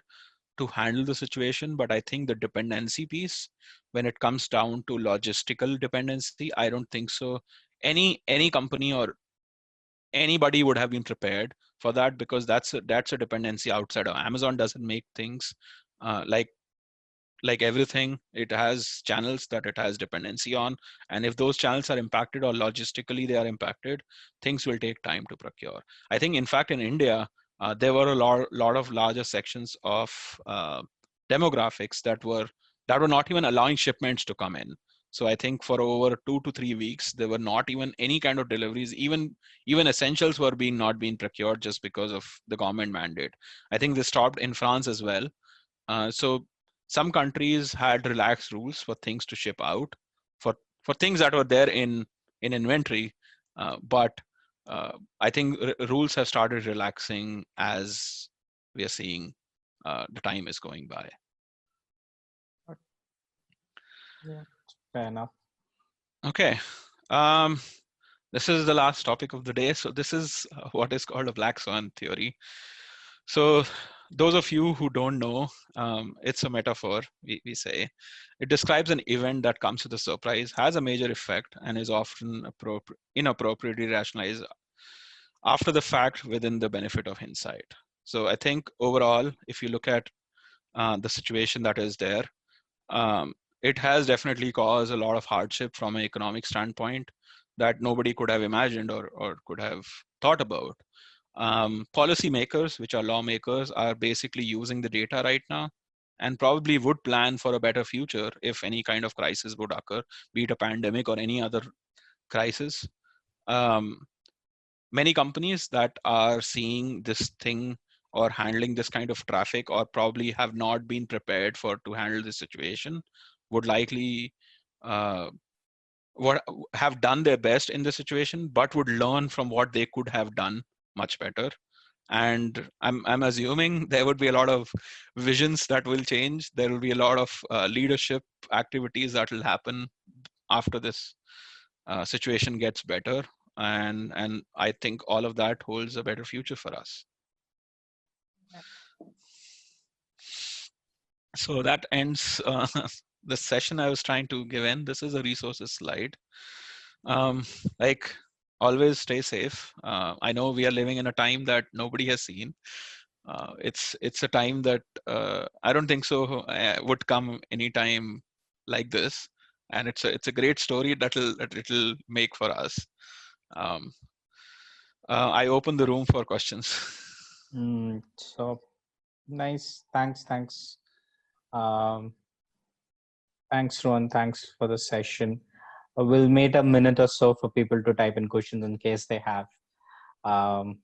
Speaker 2: to handle the situation, but I think the dependency piece, when it comes down to logistical dependency, I don't think so. Any company or anybody would have been prepared for that, because that's a dependency outside of Amazon. Doesn't make things like everything, it has channels that it has dependency on, and if those channels are impacted or logistically they are impacted, things will take time to procure. I think in fact in India, there were a lot of larger sections of demographics that were not even allowing shipments to come in. So I think for over 2 to 3 weeks there were not even any kind of deliveries. Even essentials were being not being procured just because of the government mandate. I think this stopped in France as well. So some countries had relaxed rules for things to ship out, for for things that were there in inventory, but I think rules have started relaxing as we are seeing the time is going by.
Speaker 1: Yeah, fair enough.
Speaker 2: Okay. Um, this is the last topic of the day. So this is what is called a black swan theory. So those of you who don't know, it's a metaphor, we say. It describes an event that comes with a surprise, has a major effect, and is often inappropriately rationalized after the fact within the benefit of hindsight. So I think overall, if you look at the situation that is there, um, it has definitely caused a lot of hardship from an economic standpoint that nobody could have imagined or could have thought about. Policymakers, which are lawmakers, are basically using the data right now and probably would plan for a better future if any kind of crisis would occur, be it a pandemic or any other crisis. Um, Many companies that are seeing this thing or handling this kind of traffic or probably have not been prepared for to handle this situation would likely uh, what have done their best in the situation, but would learn from what they could have done much better. And I'm assuming there would be a lot of visions that will change. There will be a lot of leadership activities that will happen after this situation gets better, and I think all of that holds a better future for us. So that ends the session I was trying to give in. This is a resources slide. um, like always, stay safe. I know we are living in a time that nobody has seen. It's a time that I don't think so would come anytime like this, and it's a great story that it'll make for us. um, I open the room for questions.
Speaker 1: So nice. Thanks. Um, Thanks, Rohan. Thanks for the session. We'll wait a minute or so for people to type in questions in case they have. Um,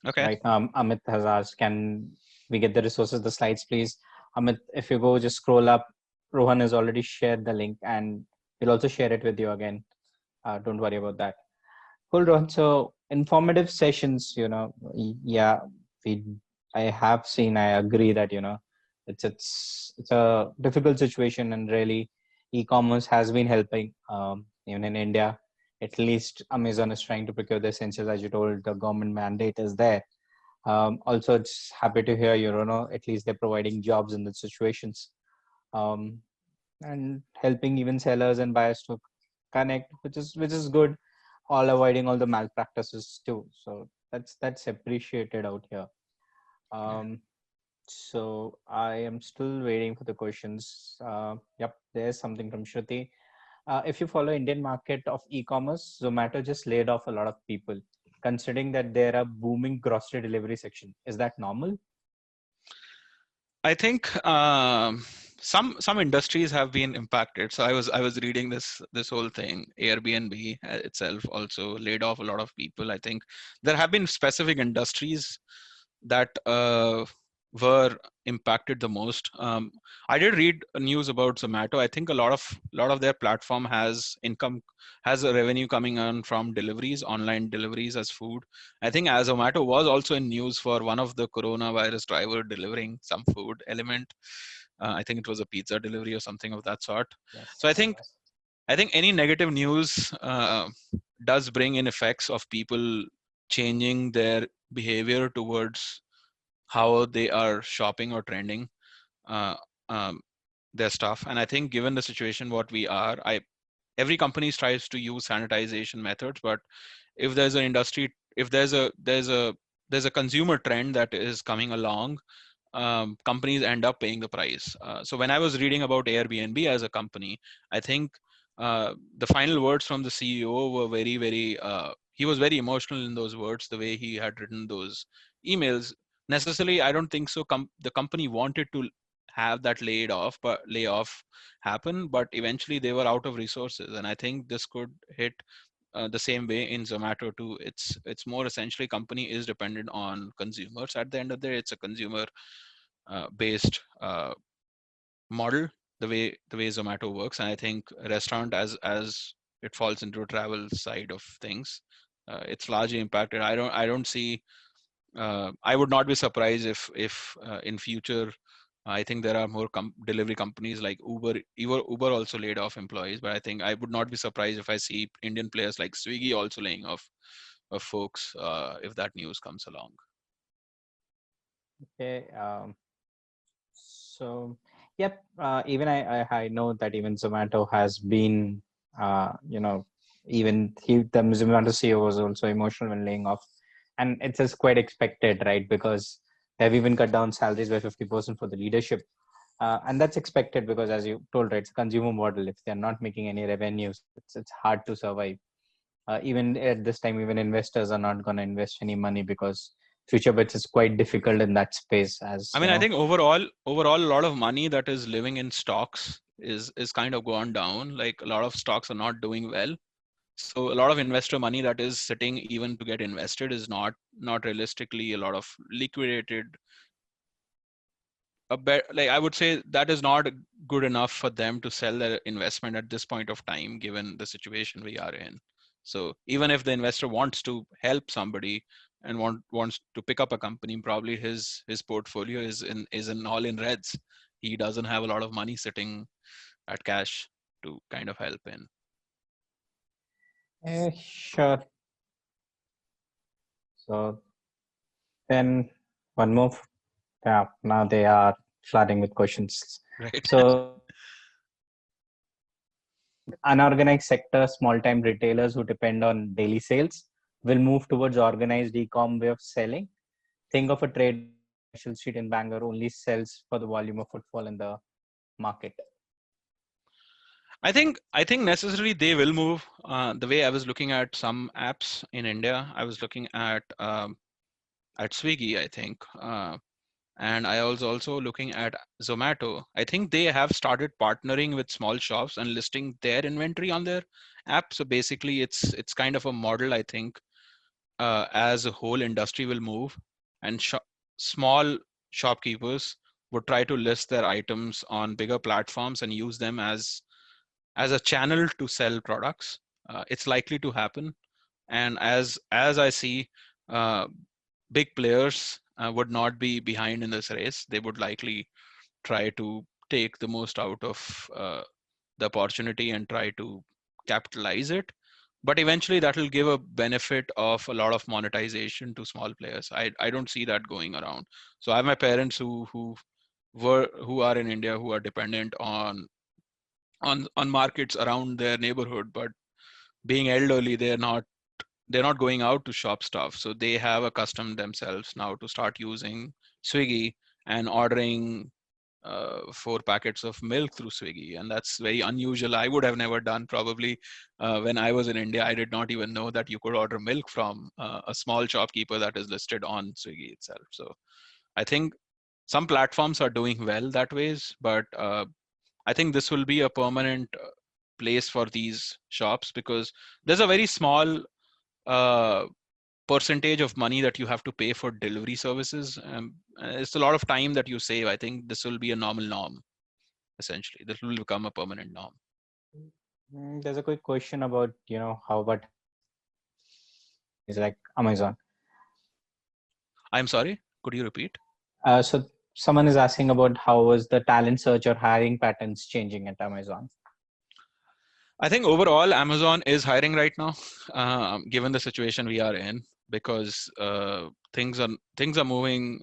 Speaker 2: Okay.
Speaker 1: right. Amit has asked, can we get the resources, the slides, please? Amit, if you go just scroll up, Rohan has already shared the link and we'll also share it with you again. Don't worry about that. Cool, Rohan. So informative sessions, yeah, we I have seen, I agree that, it's a difficult situation, and really e-commerce has been helping, even in India. At least Amazon is trying to procure the essentials, as you told, the government mandate is there. Also, it's happy to hear, at least they're providing jobs in the situations, um, and helping even sellers and buyers to connect, which is good, all avoiding all the malpractices too. So that's appreciated out here.
Speaker 2: Yeah.
Speaker 1: um so I am still waiting for the questions. Yep, there's something from Shruti. If you follow Indian market of e-commerce, Zomato just laid off a lot of people, considering that they're a booming grocery delivery section. Is that normal?
Speaker 2: I think some industries have been impacted. So I was reading this whole thing. Airbnb itself also laid off a lot of people. I think there have been specific industries that were impacted the most. I did read news about Zomato. I think a lot of their platform has a revenue coming on from deliveries, online deliveries as food. I think as Zomato was also in news for one of the coronavirus driver delivering some food element. I think it was a pizza delivery or something of that sort. So I
Speaker 1: Yes,
Speaker 2: think
Speaker 1: yes.
Speaker 2: I think any negative news does bring in effects of people changing their behavior towards how they are shopping or trending uh, um, their stuff. And I think given the situation what we are, I every company tries to use sanitization methods, but if there's an industry, if there's a consumer trend that is coming along, companies end up paying the price. So when I was reading about Airbnb as a company, I think the final words from the CEO were very, very. He was very emotional in those words, the way he had written those emails. Necessarily, I don't think so. The company wanted to have that layoff happen, but eventually they were out of resources, and I think this could hit the same way in Zomato too. It's more essentially company is dependent on consumers. At the end of the day, it's a consumer based model, the way Zomato works, and I think restaurant as it falls into a travel side of things, it's largely impacted. I don't see. I would not be surprised if in future. I think there are more delivery companies like Uber. Uber also laid off employees, but I think I would not be surprised if I see Indian players like Swiggy also laying off of folks if that news comes along.
Speaker 1: Okay. So, yep. Even I know that even Zomato has been, even the Zomato CEO was also emotional when laying off, and it's just quite expected, right? Because they've even cut down salaries by 50% for the leadership, and that's expected because, as you told, right, it's a consumer model. If they're not making any revenues, it's hard to survive. Even at this time, even investors are not going to invest any money because future bets is quite difficult in that space, as
Speaker 2: I
Speaker 1: you
Speaker 2: mean, I
Speaker 1: know.
Speaker 2: think overall, a lot of money that is living in stocks is kind of gone down. Like a lot of stocks are not doing well. So a lot of investor money that is sitting even to get invested is not realistically a lot of liquidated. A bet, like I would say that is not good enough for them to sell their investment at this point of time, given the situation we are in. So even if the investor wants to help somebody and wants to pick up a company, probably his portfolio is in all in reds. He doesn't have a lot of money sitting at cash to kind of help in.
Speaker 1: Sure. So then one more. Yeah, now they are flooding with questions.
Speaker 2: Right.
Speaker 1: So think unorganized sector, small-time retailers who depend on daily sales will move towards organized e-com way of selling. Think of a trader on a commercial street in Bangalore only sells for the volume of footfall in the market.
Speaker 2: I think necessarily they will move. The way I was looking at some apps in India, I was looking at Swiggy, I think, and I was also looking at Zomato. I think they have started partnering with small shops and listing their inventory on their app. So basically, it's kind of a model. I think as a whole industry will move, and small shopkeepers would try to list their items on bigger platforms and use them as a channel to sell products. It's likely to happen. And as I see, uh, big players would not be behind in this race. They would likely try to take the most out of the opportunity and try to capitalize it. But eventually that will give a benefit of a lot of monetization to small players. I don't see that going around. So I have my parents who are in India, who are dependent on markets around their neighborhood, but being elderly, they're not going out to shop stuff. So they have accustomed themselves now to start using Swiggy and ordering 4 packets of milk through Swiggy, and that's very unusual. I would have never done probably when I was in India. I did not even know that you could order milk from a small shopkeeper that is listed on Swiggy itself. So I think some platforms are doing well that ways, but I think this will be a permanent place for these shops because there's a very small uh, percentage of money that you have to pay for delivery services. It's a lot of time that you save. I think this will be a normal norm. Essentially, this will become a permanent norm.
Speaker 1: There's a quick question about, how about companies like Amazon.
Speaker 2: I'm sorry, could you repeat?
Speaker 1: So someone is asking about how was the talent search or hiring patterns changing at Amazon?
Speaker 2: I think overall, Amazon is hiring right now, given the situation we are in, because things are moving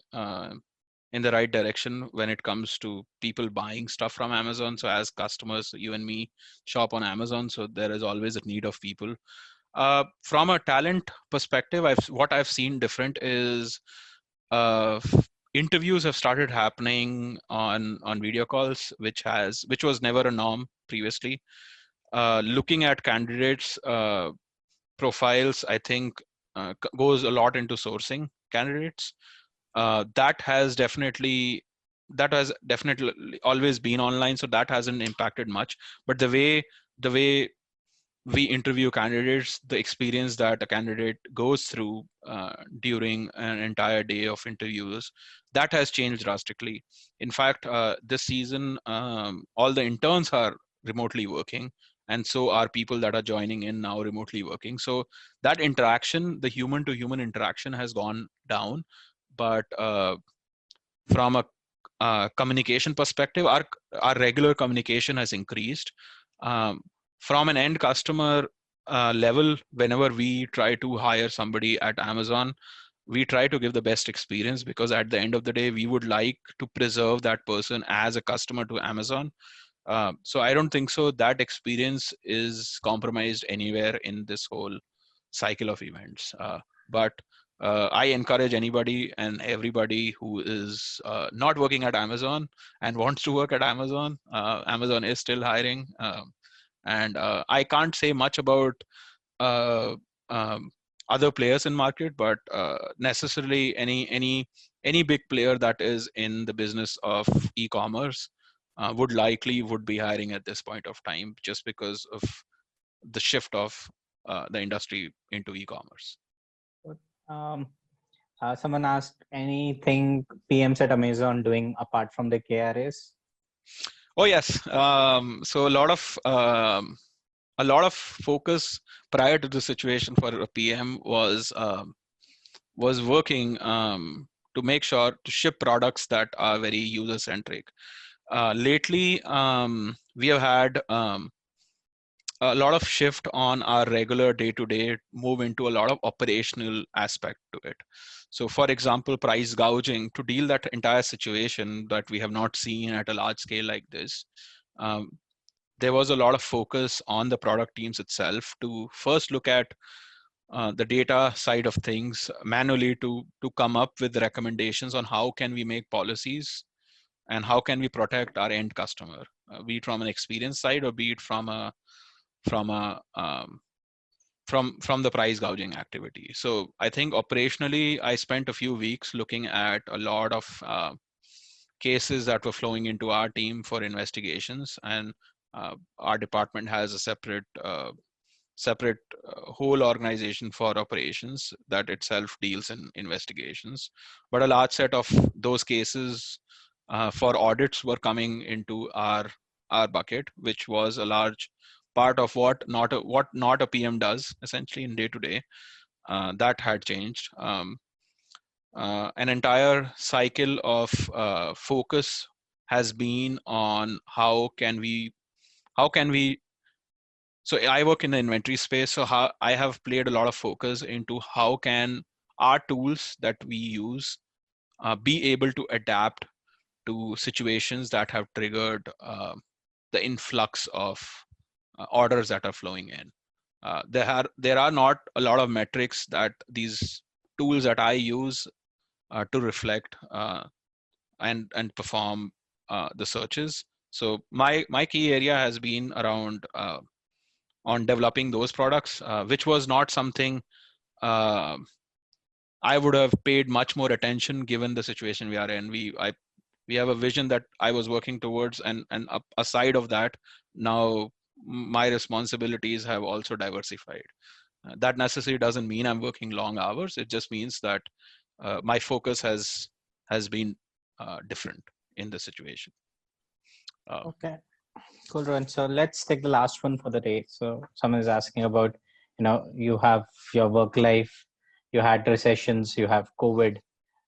Speaker 2: in the right direction when it comes to people buying stuff from Amazon. So as customers, you and me shop on Amazon, so there is always a need of people. From a talent perspective, what I've seen different is interviews have started happening on video calls, which was never a norm previously. Looking at candidates profiles, I think goes a lot into sourcing candidates. That has definitely always been online, so that hasn't impacted much. But the way we interview candidates, the experience that a candidate goes through during an entire day of interviews, that has changed drastically. In fact, this season, all the interns are remotely working, and so are people that are joining in now remotely working. So that interaction, the human to human interaction, has gone down. But from a communication perspective, our regular communication has increased. Um, from an end customer level, whenever we try to hire somebody at Amazon, we try to give the best experience, because at the end of the day, we would like to preserve that person as a customer to Amazon. So I don't think so that experience is compromised anywhere in this whole cycle of events. But I encourage anybody and everybody who is not working at Amazon and wants to work at Amazon. Amazon is still hiring, and I can't say much about uh, um, other players in market, but necessarily any big player that is in the business of e-commerce would be hiring at this point of time, just because of the shift of the industry into e-commerce.
Speaker 1: Um, Someone asked anything PMs at Amazon doing apart from the KRAs?
Speaker 2: Oh yes. So a lot of focus prior to the situation for a PM was working to make sure to ship products that are very user centric. Lately, we have had a lot of shift on our regular day-to-day, move into a lot of operational aspect to it. So for example, price gouging, to deal that entire situation that we have not seen at a large scale like this, um, there was a lot of focus on the product teams itself to first look at the data side of things manually, to come up with recommendations on how can we make policies and how can we protect our end customer, be it from an experience side or be it from a from the price gouging activity. So I think operationally, I spent a few weeks looking at a lot of cases that were flowing into our team for investigations, and our department has a separate whole organization for operations that itself deals in investigations. But a large set of those cases for audits were coming into our bucket, which was a large part of what not a PM does essentially in day to day. That had changed. An entire cycle of focus has been on how can we. So I work in the inventory space. So how I have played a lot of focus into how can our tools that we use be able to adapt to situations that have triggered the influx of orders that are flowing in. There are not a lot of metrics that these tools that I use to reflect and perform the searches. So my key area has been around on developing those products, which was not something uh, I would have paid much more attention given the situation we are in. We have a vision that I was working towards, and aside of that, now my responsibilities have also diversified. That necessarily doesn't mean I'm working long hours. It just means that my focus has been different in the situation. Uh,
Speaker 1: Okay. Cool, Rohan. So let's take the last one for the day. So someone is asking about, you have your work life, you had recessions, you have COVID.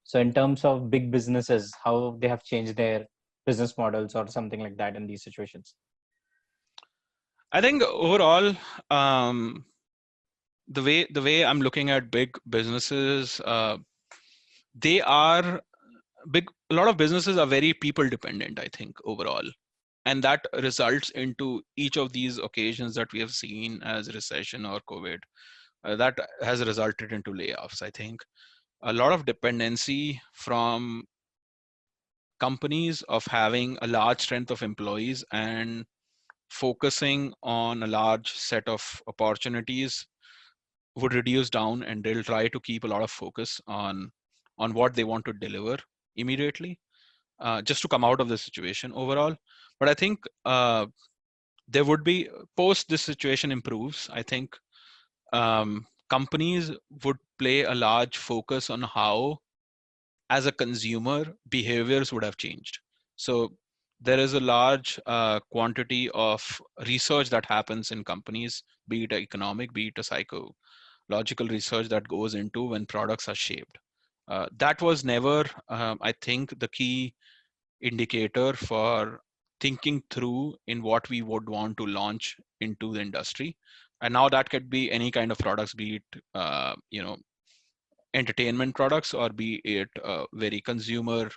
Speaker 1: So in terms of big businesses, how they have changed their business models or something like that in these situations.
Speaker 2: I think overall, um, the way I'm looking at big businesses, they are big. A lot of businesses are very people dependent, I think, overall, and that results into each of these occasions that we have seen as recession or COVID. That has resulted into layoffs. I think a lot of dependency from companies of having a large strength of employees and focusing on a large set of opportunities would reduce down, and they'll try to keep a lot of focus on what they want to deliver immediately, just to come out of the situation overall. But I think there would be, post this situation improves, I think companies would play a large focus on how, as a consumer, behaviors would have changed. So there is a large quantity of research that happens in companies, be it economic, be it a psychological research that goes into when products are shaped. That was never, I think, the key indicator for thinking through in what we would want to launch into the industry. And now that could be any kind of products, be it entertainment products, or be it very consumer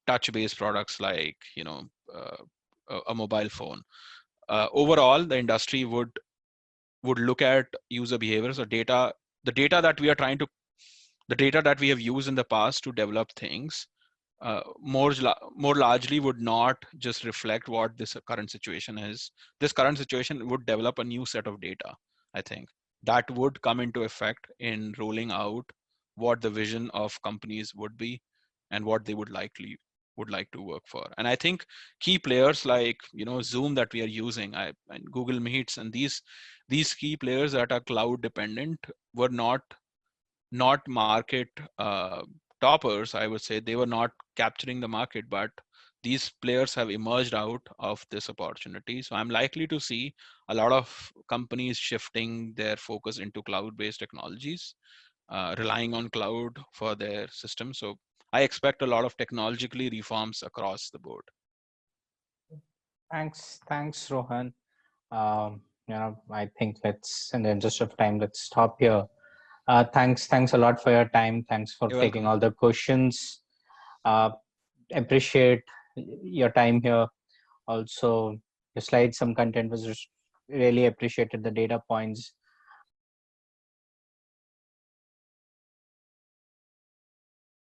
Speaker 2: touch based products like a mobile phone. Overall, the industry would look at user behaviors or data, the data that we are trying to the data that we have used in the past to develop things, more largely would not just reflect what this current situation is. This current situation would develop a new set of data, I think, that would come into effect in rolling out what the vision of companies would be and what they would like to work for. And I think key players like Zoom that we are using, and Google Meets, and these key players that are cloud dependent were not market toppers. I would say they were not capturing the market, but these players have emerged out of this opportunity. So I'm likely to see a lot of companies shifting their focus into cloud-based technologies, relying on cloud for their system. So I expect a lot of technologically reforms across the board.
Speaker 1: Thanks, Rohan. I think in the interest of time, let's stop here. Thanks a lot for your time. Thanks for
Speaker 2: You're
Speaker 1: taking
Speaker 2: welcome.
Speaker 1: all the questions. Uh, Appreciate your time here. Also, your slides, some content was really appreciated. The data points